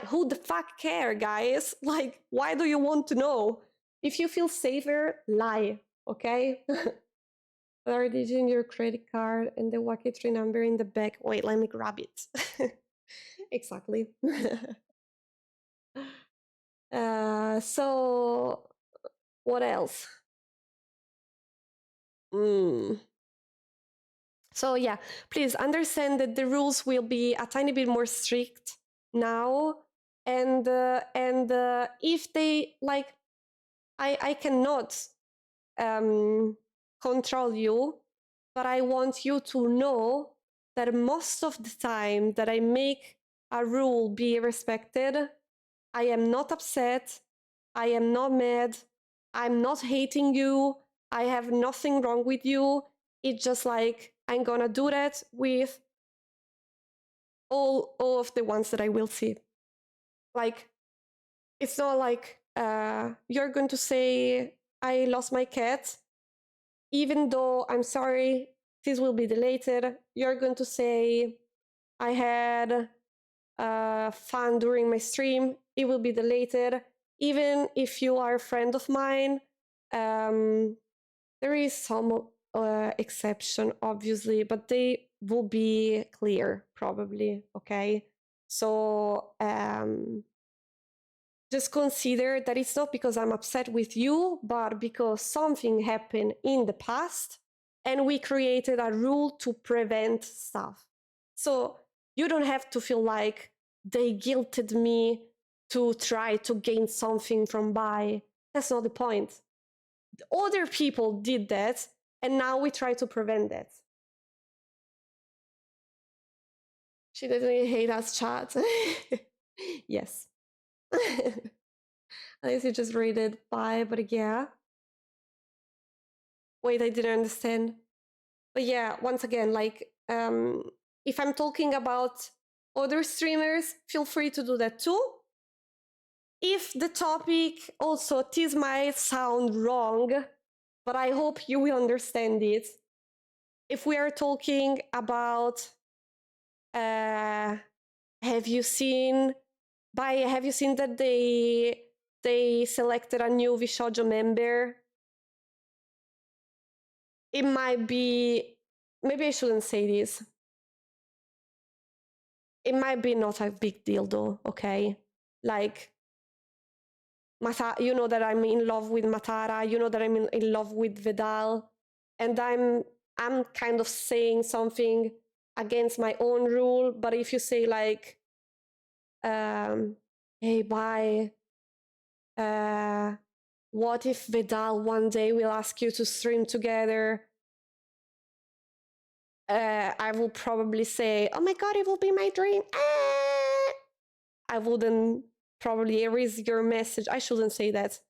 Who the fuck care, guys? Like, why do you want to know? If you feel safer, lie. Okay. Third digit in your credit card and the wacky 3 number in the back. Wait, let me grab it. Exactly. So what else? So yeah, please understand that the rules will be a tiny bit more strict now, and if they like, I cannot control you, but I want you to know that most of the time that I make a rule be respected, I am not upset, I am not mad, I'm not hating you, I have nothing wrong with you. It's just like, I'm gonna do that with all of the ones that I will see. Like, it's not like you're going to say, I lost my cat, even though I'm sorry, this will be deleted. You're going to say, I had fun during my stream, it will be deleted. Even if you are a friend of mine, there is some exception, obviously, but they will be clear, probably. Okay, so just consider that it's not because I'm upset with you, but because something happened in the past and we created a rule to prevent stuff. So you don't have to feel like they guilted me to try to gain something from buy. That's not the point. Other people did that, and now we try to prevent that. She definitely hate us, chat. Yes. At least you just read it. Bye, but yeah. Wait, I didn't understand. But yeah, once again, like, if I'm talking about other streamers, feel free to do that too. If the topic also, this might sound wrong, but I hope you will understand it. If we are talking about, have you seen that they selected a new Vishojo member? It might be, maybe I shouldn't say this. It might be not a big deal though, okay? Like, you know that I'm in love with Matara, you know that I'm in love with Vidal, and I'm kind of saying something against my own rule, but if you say like, hey, bye, what if Vidal one day will ask you to stream together? I will probably say, oh my god, it will be my dream. I wouldn't probably erase your message. I shouldn't say that.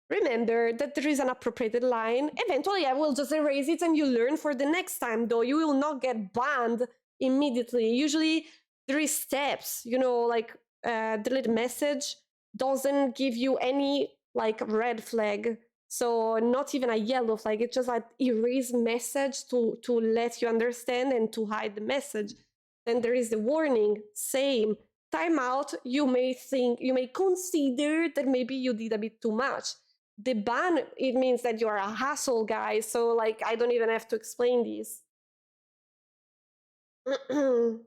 Remember that there is an appropriated line. Eventually, I will just erase it and you learn for the next time, though. You will not get banned immediately. Usually, there is steps, you know, like delete message doesn't give you any like red flag. So not even a yellow flag. It's just like erase message to let you understand and to hide the message. Then there is the warning, same. Timeout, you may consider that maybe you did a bit too much. The ban, it means that you are a hassle, guys. So like, I don't even have to explain this. The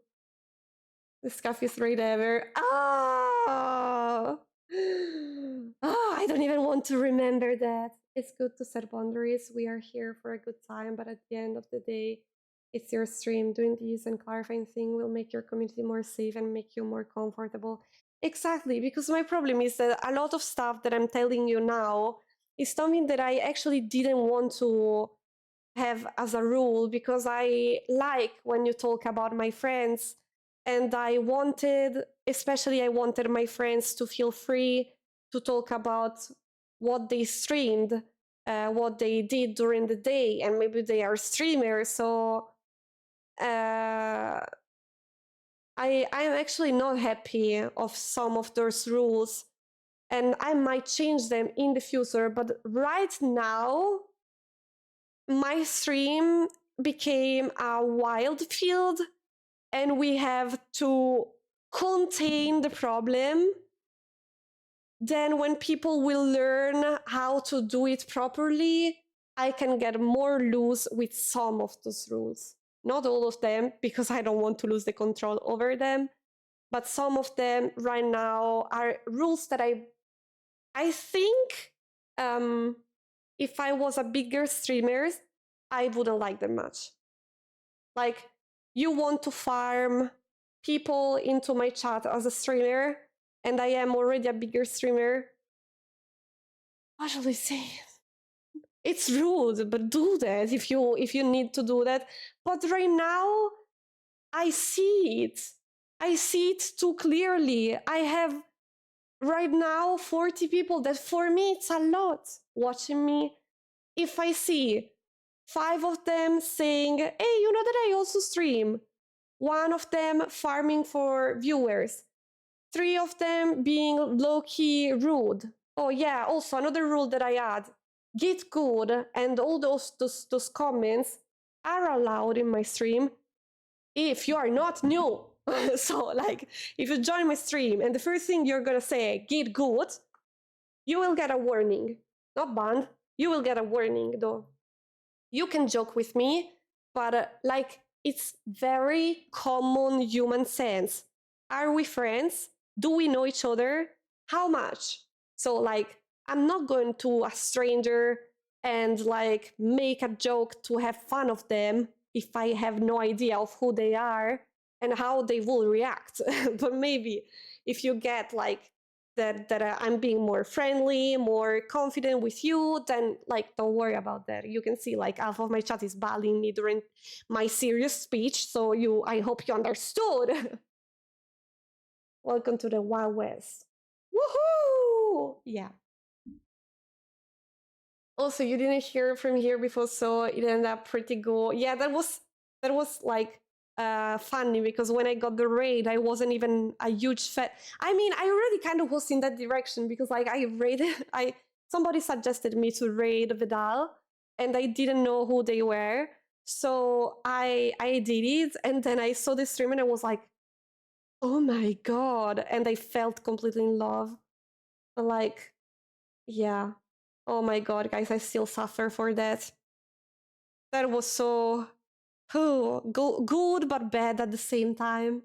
scuffiest raid ever. Oh, I don't even want to remember that. It's good to set boundaries. We are here for a good time, but at the end of the day, it's your stream. Doing these and clarifying things will make your community more safe and make you more comfortable. Exactly, because my problem is that a lot of stuff that I'm telling you now is something that I actually didn't want to have as a rule, because I like when you talk about my friends, and I wanted my friends to feel free to talk about what they streamed, what they did during the day, and maybe they are streamers. So I'm actually not happy of some of those rules, and I might change them in the future. But right now, my stream became a wild field, and we have to contain the problem. Then when people will learn how to do it properly, I can get more loose with some of those rules. Not all of them, because I don't want to lose the control over them, but some of them right now are rules that I think if I was a bigger streamer, I wouldn't like them much. Like, you want to farm people into my chat as a streamer, and I am already a bigger streamer. What should I say? It's rude, but do that if you need to do that. But right now, I see it. I see it too clearly. I have right now 40 people that for me it's a lot watching me. If I see 5 of them saying, hey, you know that I also stream, 1 of them farming for viewers, 3 of them being low-key rude. Oh yeah, also another rule that I add, get good, and all those comments are allowed in my stream if you are not new. So like, if you join my stream and the first thing you're gonna say, get good, you will get a warning. Not banned, you will get a warning though. You can joke with me, but like, it's very common human sense. Are we friends? Do we know each other? How much? So like, I'm not going to a stranger and like make a joke to have fun of them if I have no idea of who they are and how they will react. But maybe if you get like that I'm being more friendly, more confident with you, then like don't worry about that. You can see like half of my chat is bullying me during my serious speech, so I hope you understood. Welcome to the Wild West. Woohoo! Yeah. Also, you didn't hear from here before, so it ended up pretty good. Yeah, that was like funny because when I got the raid, I wasn't even a huge fan. I mean, I already kind of was in that direction because like I raided, somebody suggested me to raid Vidal, and I didn't know who they were, so I did it, and then I saw the stream and I was like, oh my god, and I felt completely in love. Like, yeah. Oh my god, guys, I still suffer for that. That was so good but bad at the same time.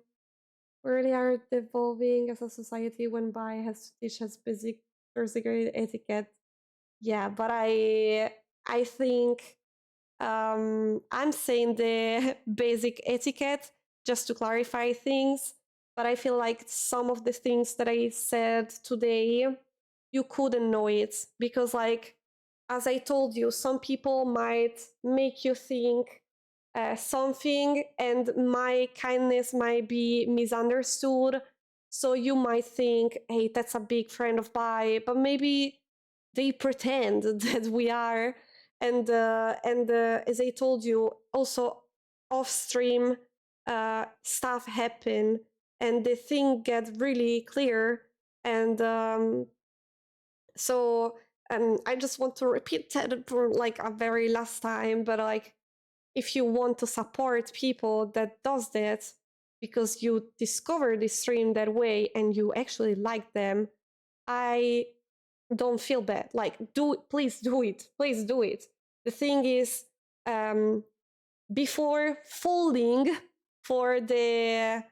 We really are evolving as a society when by has to teach us basic first degree etiquette. Yeah, but I think I'm saying the basic etiquette just to clarify things, but I feel like some of the things that I said today, you couldn't know it because, like, as I told you, some people might make you think something, and my kindness might be misunderstood. So you might think, hey, that's a big friend of Bai, but maybe they pretend that we are. And as I told you, also off stream stuff happen, and the thing get really clear. And so I just want to repeat that for like a very last time, but like if you want to support people that does that because you discover the stream that way and you actually like them, I don't feel bad. Like, please do it. Please do it. The thing is, before falling for the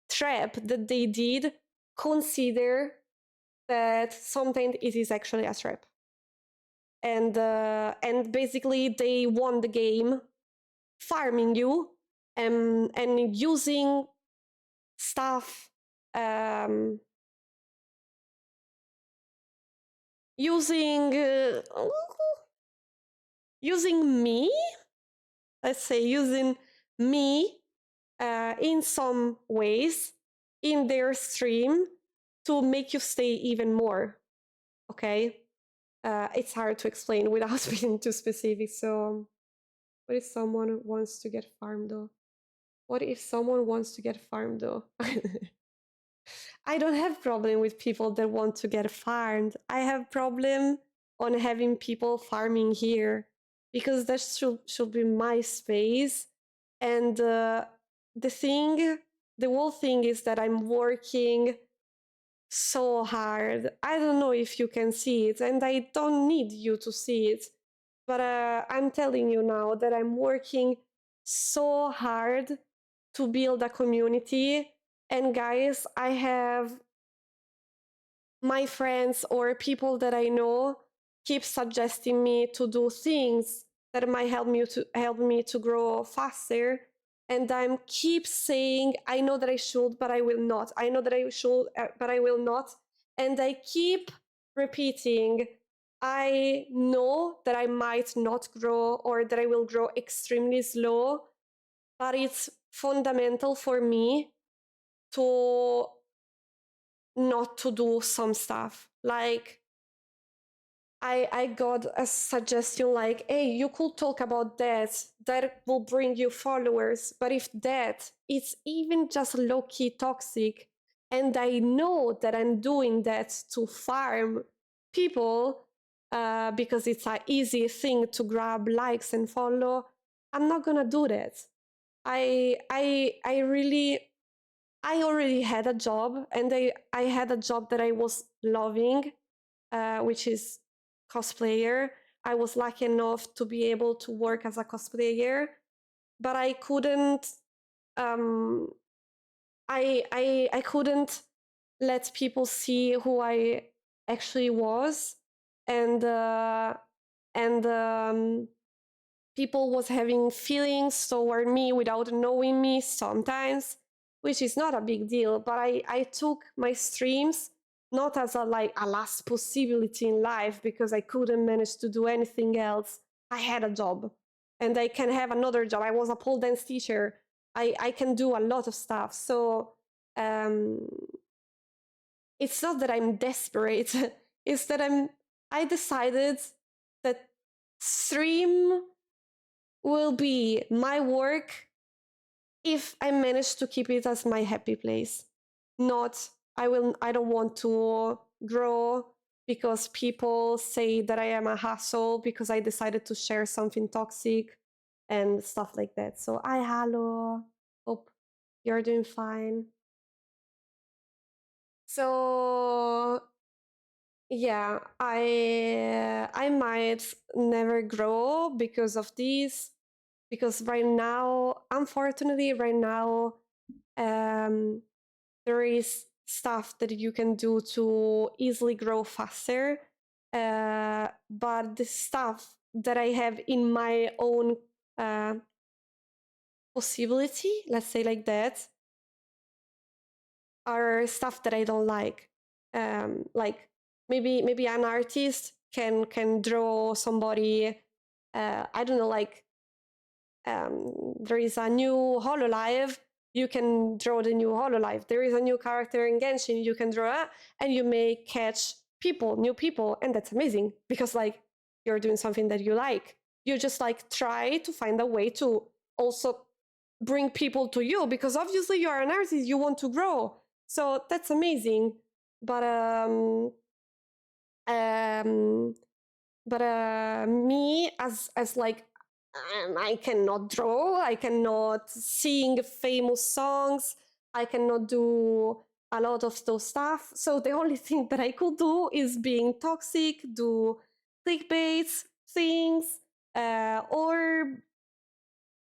trap that they did, consider that sometimes it is actually a trap. And basically they won the game farming you and using stuff using using me, let's say using me in some ways in their stream to make you stay even more. Okay, it's hard to explain without being too specific. So what if someone wants to get farmed though? What if someone wants to get farmed though? I don't have problem with people that want to get farmed. I have problem on having people farming here because that should be my space. And the whole thing is that I'm working so hard. I don't know if you can see it, and I don't need you to see it, but I'm telling you now that I'm working so hard to build a community. And guys, I have my friends or people that I know keep suggesting me to do things that might help me to grow faster. And I'm keep saying, I know that I should, but I will not. I know that I should, but I will not. And I keep repeating, I know that I might not grow or that I will grow extremely slow, but it's fundamental for me to not to do some stuff. Like I got a suggestion like, hey, you could talk about that. That will bring you followers. But if that it's even just low-key toxic, and I know that I'm doing that to farm people because it's an easy thing to grab likes and follow, I'm not gonna do that. I already had a job, and I had a job that I was loving, which is cosplayer. I was lucky enough to be able to work as a cosplayer, but I couldn't. I couldn't let people see who I actually was, and people was having feelings toward me without knowing me sometimes, which is not a big deal, but I took my streams not as a last possibility in life because I couldn't manage to do anything else. I had a job and I can have another job. I was a pole dance teacher. I can do a lot of stuff. So it's not that I'm desperate. It's that I decided that stream will be my work if I manage to keep it as my happy place. Not I don't want to grow because people say that I am a hassle because I decided to share something toxic and stuff like that. So hello. Hope you're doing fine. So yeah, I might never grow because of this, because right now, unfortunately, there is stuff that you can do to easily grow faster, but the stuff that I have in my own possibility, let's say like that, are stuff that I don't like. Like maybe an artist can draw somebody. I don't know, like there is a new Hololive. You can draw the new Hololive. There is a new character in Genshin. You can draw, and you may catch new people, and that's amazing because like you're doing something that you like. You just like try to find a way to also bring people to you because obviously you are an artist. You want to grow, so that's amazing. But me as like I cannot draw, I cannot sing famous songs, I cannot do a lot of those stuff. So the only thing that I could do is being toxic, do clickbaits, things, or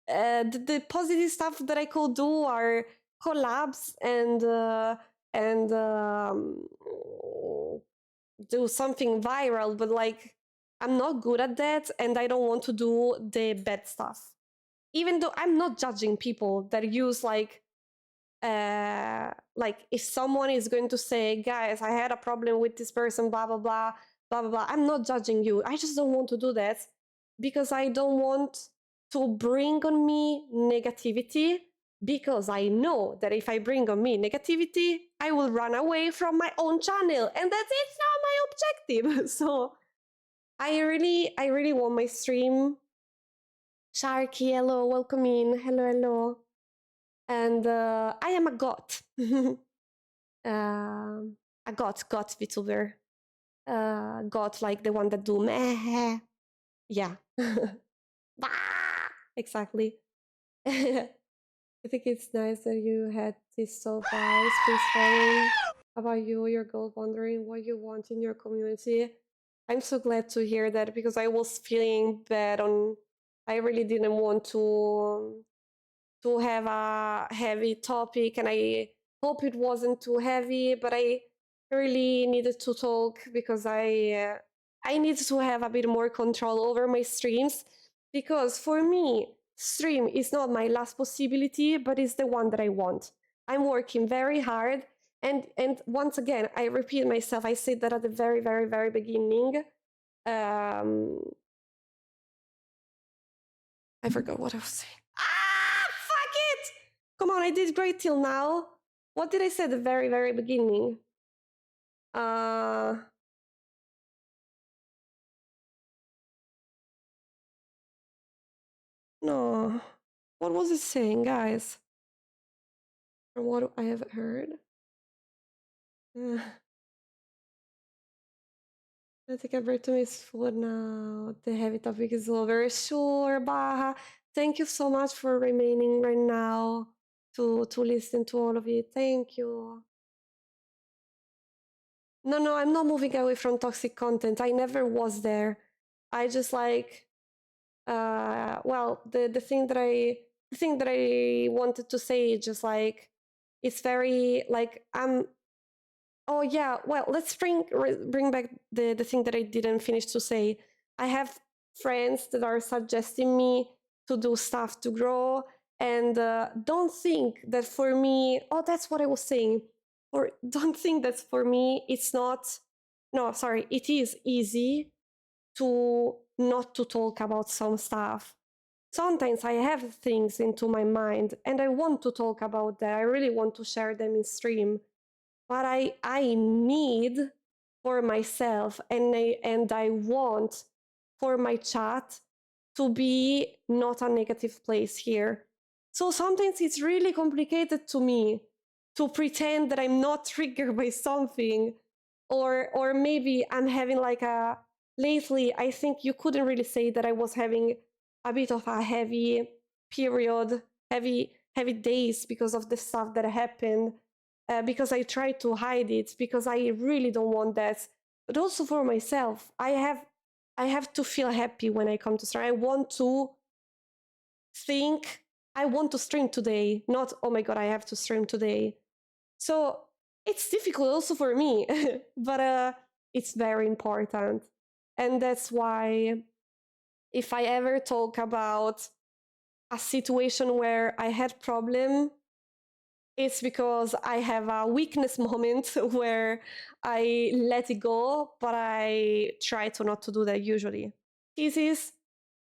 the positive stuff that I could do are collabs and do something viral, but like I'm not good at that and I don't want to do the bad stuff. Even though I'm not judging people that use like if someone is going to say, guys, I had a problem with this person, blah blah blah, blah blah blah. I'm not judging you. I just don't want to do that because I don't want to bring on me negativity, because I know that if I bring on me negativity, I will run away from my own channel, and that's it's not my objective. So I really want my stream. Sharky, hello, welcome in. Hello, hello. And I am a goth. A goth VTuber. Goth like the one that do meh. Yeah. Exactly. I think it's nice that you had this so biased following about your goal, wondering what you want in your community. I'm so glad to hear that because I was feeling bad I really didn't want to have a heavy topic, and I hope it wasn't too heavy, but I really needed to talk because I needed to have a bit more control over my streams, because for me, stream is not my last possibility, but it's the one that I want. I'm working very hard, and once again, I repeat myself, I said that at the very, very, very beginning. I forgot what I was saying. Fuck it! Come on, I did great till now. What did I say at the very, very beginning? No. What was it saying, guys? From what I have heard. I think Alberto is full now. The heavy topic is over. Sure, Baha. Thank you so much for remaining right now to listen to all of it. Thank you. No, I'm not moving away from toxic content. I never was there. I just like well, the thing that I wanted to say is just like it's very like oh yeah, well, let's bring back the thing that I didn't finish to say. I have friends that are suggesting me to do stuff to grow, And don't think that for me, oh, that's what I was saying. Or don't think that for me, it's not, no, sorry, it is easy to not to talk about some stuff. Sometimes I have things into my mind and I want to talk about that. I really want to share them in stream. But I need for myself and I want for my chat to be not a negative place here. So sometimes it's really complicated to me to pretend that I'm not triggered by something, or maybe I'm having like a lately. I think you couldn't really say that I was having a bit of a heavy period, heavy days because of the stuff that happened. Because I try to hide it because I really don't want that. But also for myself, I have to feel happy when I come to stream. I want to think I want to stream today, not oh my god, I have to stream today. So it's difficult also for me, but it's very important. And that's why if I ever talk about a situation where I had problem, it's because I have a weakness moment where I let it go, but I try to not to do that usually. This is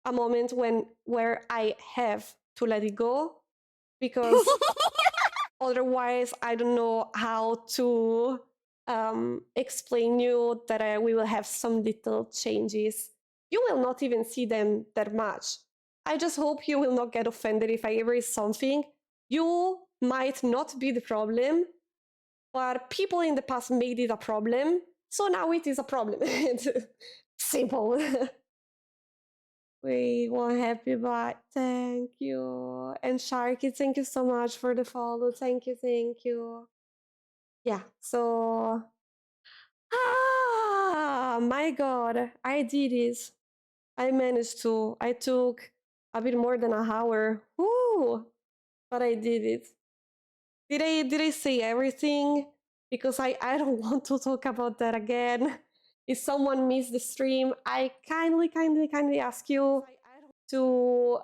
a moment where I have to let it go because otherwise I don't know how to explain you that we will have some little changes. You will not even see them that much. I just hope you will not get offended if I erase something. You might not be the problem, but people in the past made it a problem, so now it is a problem. Simple. We want happy bye. Thank you. And Sharky, thank you so much for the follow. Thank you, thank you. Yeah, so my god, I did it. I managed to. I took a bit more than an hour. Woo! But I did it. Did I say everything? Because I don't want to talk about that again. If someone missed the stream, I kindly ask you to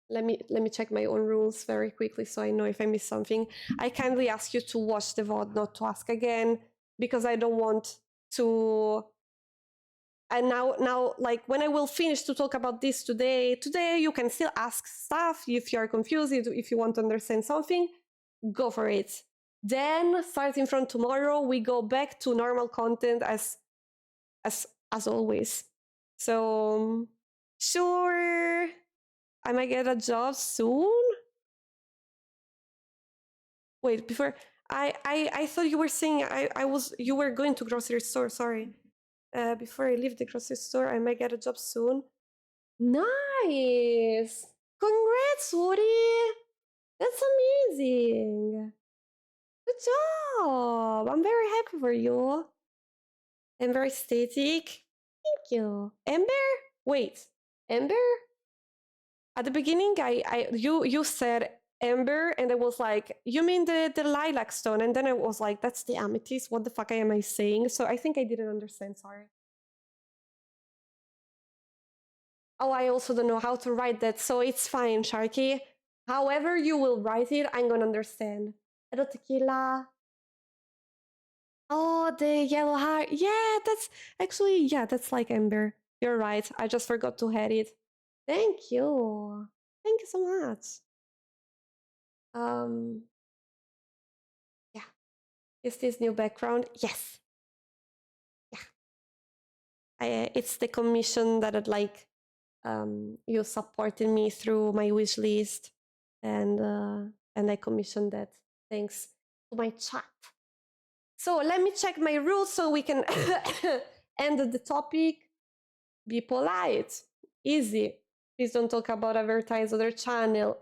let me check my own rules very quickly so I know if I miss something. I kindly ask you to watch the VOD, not to ask again, because I don't want to. And now, like when I will finish to talk about this today, you can still ask stuff if you are confused, if you want to understand something, go for it. Then, starting from tomorrow, we go back to normal content as always. So, sure, I might get a job soon. Wait, before I thought you were saying you were going to grocery store. Sorry. Before I leave the grocery store, I might get a job soon. Nice! Congrats, Woody! That's amazing! Good job! I'm very happy for you. I'm very static. Thank you. Ember? Wait, Ember? At the beginning, you said Ember, and I was like, you mean the lilac stone? And then I was like, that's the amethyst. What the fuck am I saying? So I think I didn't understand. Sorry. Oh, I also don't know how to write that, so it's fine, Sharky. However you will write it, I'm gonna understand. Hello, Tequila. Oh, the yellow hair. Yeah, that's actually, yeah, that's like Ember. You're right. I just forgot to add it. Thank you. Thank you so much. Yeah. Is this new background? Yes. Yeah. It's the commission that I'd like you supported me through my wish list, and I commissioned that thanks to my chat. So let me check my rules so we can end the topic. Be polite, easy. Please don't talk about advertise other channel,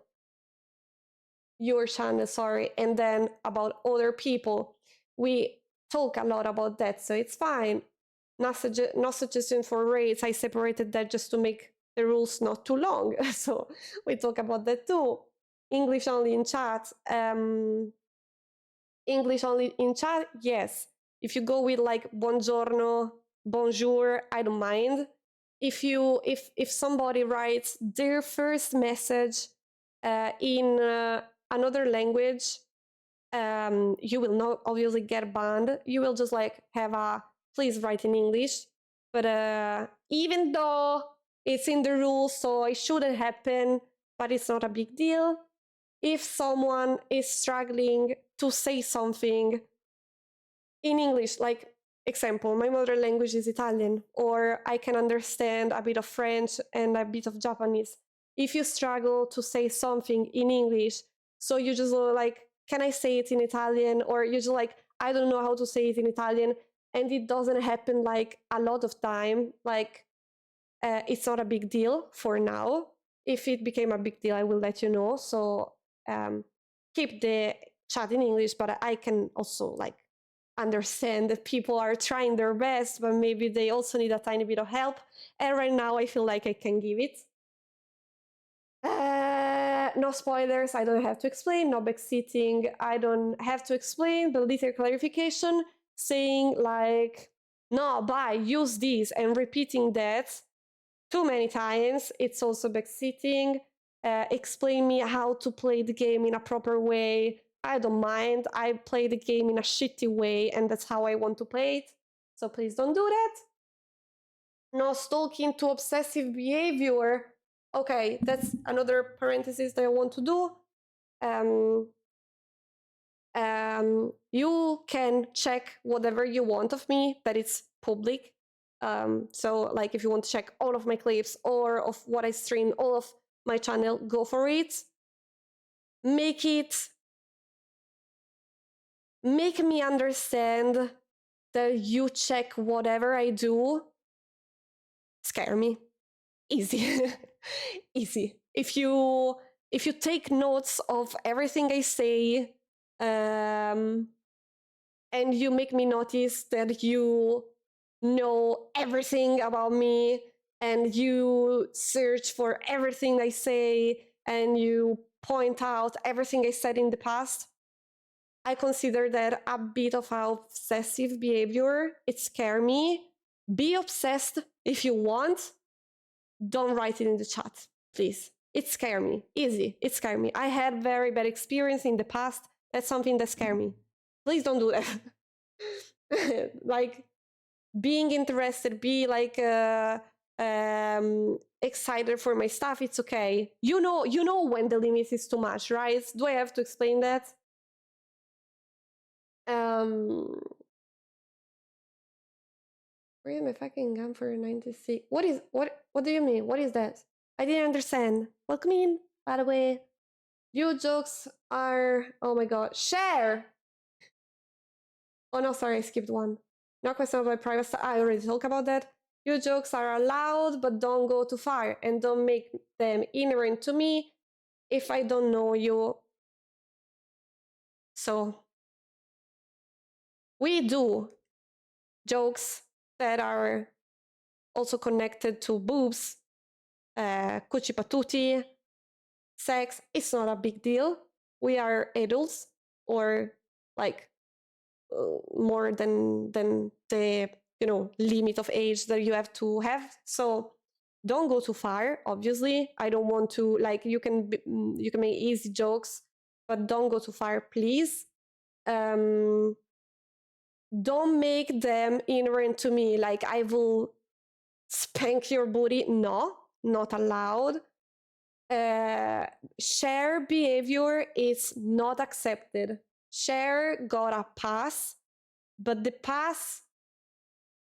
your channel, sorry, and then about other people. We talk a lot about that, so it's fine. No suggestion for rates. I separated that just to make the rules not too long. So we talk about that too. English only in chat. English only in chat, yes. If you go with like buongiorno, bonjour, I don't mind. if somebody writes their first message in another language, you will not obviously get banned. You will just like have a please write in English. But even though it's in the rules, so it shouldn't happen, but it's not a big deal. If someone is struggling to say something in English, like example, my mother language is Italian, or I can understand a bit of French and a bit of Japanese. If you struggle to say something in English, so you just like, can I say it in Italian? Or you just like, I don't know how to say it in Italian. And it doesn't happen like a lot of time. Like, it's not a big deal for now. If it became a big deal, I will let you know. So keep the chat in English, but I can also like understand that people are trying their best, but maybe they also need a tiny bit of help. And right now I feel like I can give it. No spoilers, I don't have to explain. No backseating, I don't have to explain, but little clarification saying like, no, bye, use this, and repeating that too many times. It's also backseating. Explain me how to play the game in a proper way. I don't mind. I play the game in a shitty way, and that's how I want to play it. So please don't do that. No stalking to obsessive behavior. Okay, that's another parenthesis that I want to do. You can check whatever you want of me, but it's public. So like if you want to check all of my clips or of what I stream, all of my channel, go for it. Make me understand that you check whatever I do. Scare me. Easy. Easy. If you take notes of everything I say, and you make me notice that you know everything about me, and you search for everything I say, and you point out everything I said in the past, I consider that a bit of obsessive behavior. It scares me. Be obsessed if you want. Don't write it in the chat, please. It scares me. Easy. It scares me. I had very bad experience in the past. That's something that scares me. Please don't do that. Like, being interested, be like excited for my stuff, it's okay. You know when the limit is too much, right? Do I have to explain that? Where is my fucking gun for 96? What do you mean? What is that? I didn't understand. Welcome in, by the way. You jokes are, oh my god, share. Oh no, sorry, I skipped one. No question about privacy. I already talked about that. Your jokes are allowed, but don't go too far and don't make them ignorant to me if I don't know you. So we do jokes that are also connected to boobs, cucci patuti, sex. It's not a big deal. We are adults, or like more than the limit of age that you have to have. So don't go too far. Obviously, I don't want to like you can make easy jokes, but don't go too far, please. Don't make them inherent to me, like I will spank your booty. No, not allowed. Share behavior is not accepted. Share got a pass, but the pass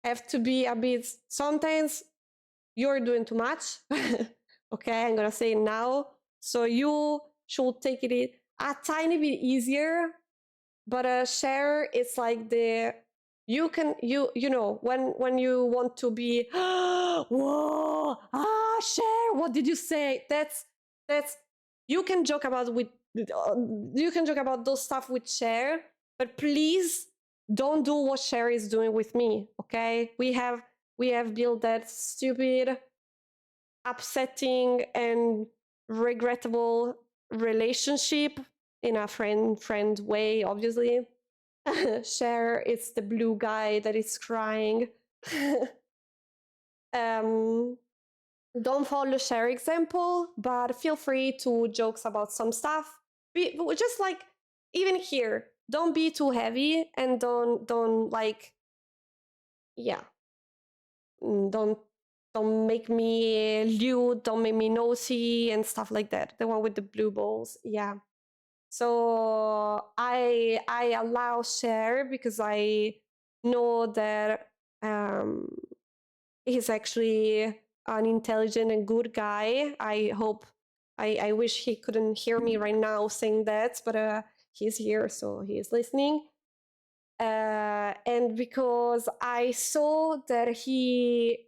have to be a bit, sometimes you're doing too much. Okay, I'm gonna say it now. So you should take it a tiny bit easier, but share, it's like the, you can, you know, when you want to be, whoa, share, what did you say? That's, you can joke about those stuff with share, but please don't do what share is doing with me, okay? We have built that stupid, upsetting, and regrettable relationship in a friend way, obviously. Share, it's the blue guy that is crying. Don't follow share example, but feel free to jokes about some stuff. Just like even here, don't be too heavy and don't like, yeah, don't make me lewd, don't make me nosy and stuff like that. The one with the blue balls, yeah. So I allow share because I know that he's actually an intelligent and good guy. I hope. I wish he couldn't hear me right now saying that, but he's here, so he is listening. And because I saw that he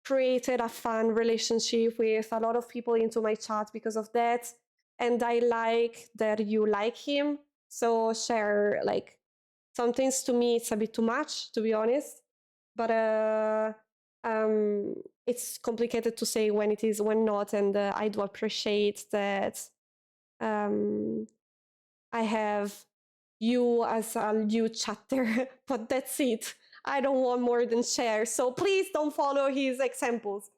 created a fun relationship with a lot of people into my chat because of that, and I like that you like him. So share, like, some things to me it's a bit too much, to be honest, but it's complicated to say when it is, when not, and I do appreciate that I have you as a new chatter, but that's it. I don't want more than share, so please don't follow his examples.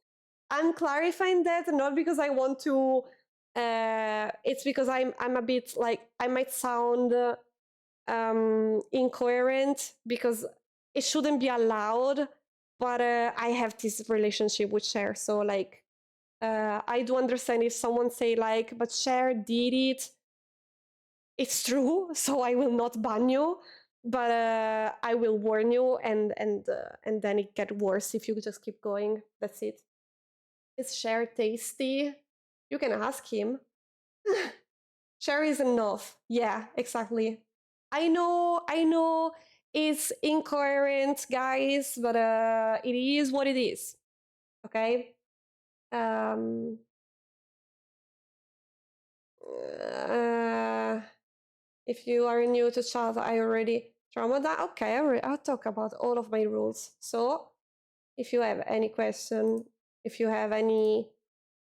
I'm clarifying that not because I want to. It's because I'm a bit like, I might sound incoherent because it shouldn't be allowed, but I have this relationship with Cher, so like I do understand if someone say like, but Cher did it. It's true, so I will not ban you, but I will warn you, and then it get worse if you just keep going. That's it. Is Cher tasty? You can ask him. Cher is enough. Yeah, exactly. I know it's incoherent, guys, but it is what it is. Okay? Um if you are new to chat, I already Ramadan. Okay, I'll talk about all of my rules. So if you have any question, if you have any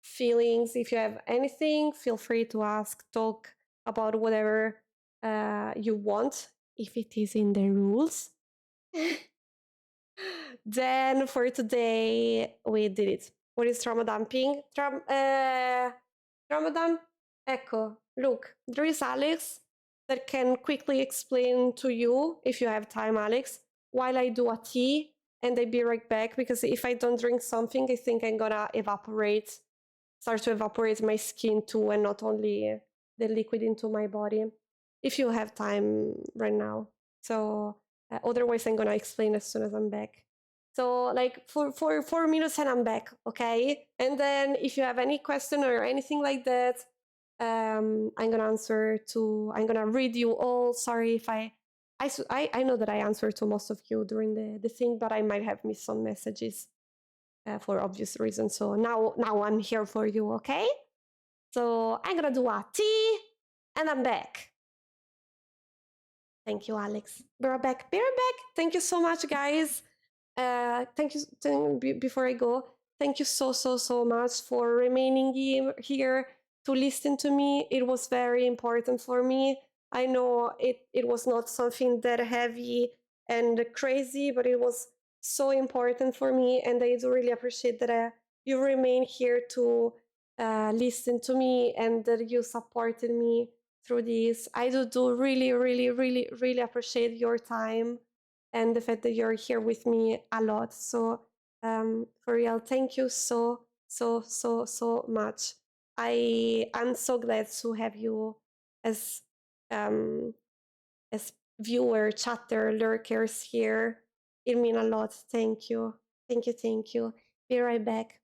feelings, if you have anything, feel free to ask, talk about whatever you want, if it is in the rules. Then for today, we did it. What is trauma dumping? Trauma dump? Ecco, look, there is Alex that can quickly explain to you, if you have time, Alex, while I do a tea, and I'll be right back, because if I don't drink something, I think I'm gonna start to evaporate my skin too, and not only the liquid into my body, if you have time right now. So otherwise, I'm gonna explain as soon as I'm back. So like for 4 minutes and I'm back, okay? And then if you have any question or anything like that, I'm gonna read you all. Sorry if I know that I answered to most of you during the thing, but I might have missed some messages for obvious reasons. So now I'm here for you, okay? So I'm gonna do a tea and I'm back. Thank you, Alex. Be right back. Be right back. Thank you so much, guys. Thank you. Before I go, thank you so much for remaining here to listen to me. It was very important for me. I know it was not something that heavy and crazy, but it was so important for me, and I do really appreciate that you remain here to listen to me and that you supported me through this. I do really appreciate your time and the fact that you're here with me a lot. So for real, thank you so much. I'm so glad to have you as viewer, chatter, lurkers here. It means a lot. Thank you. Be right back.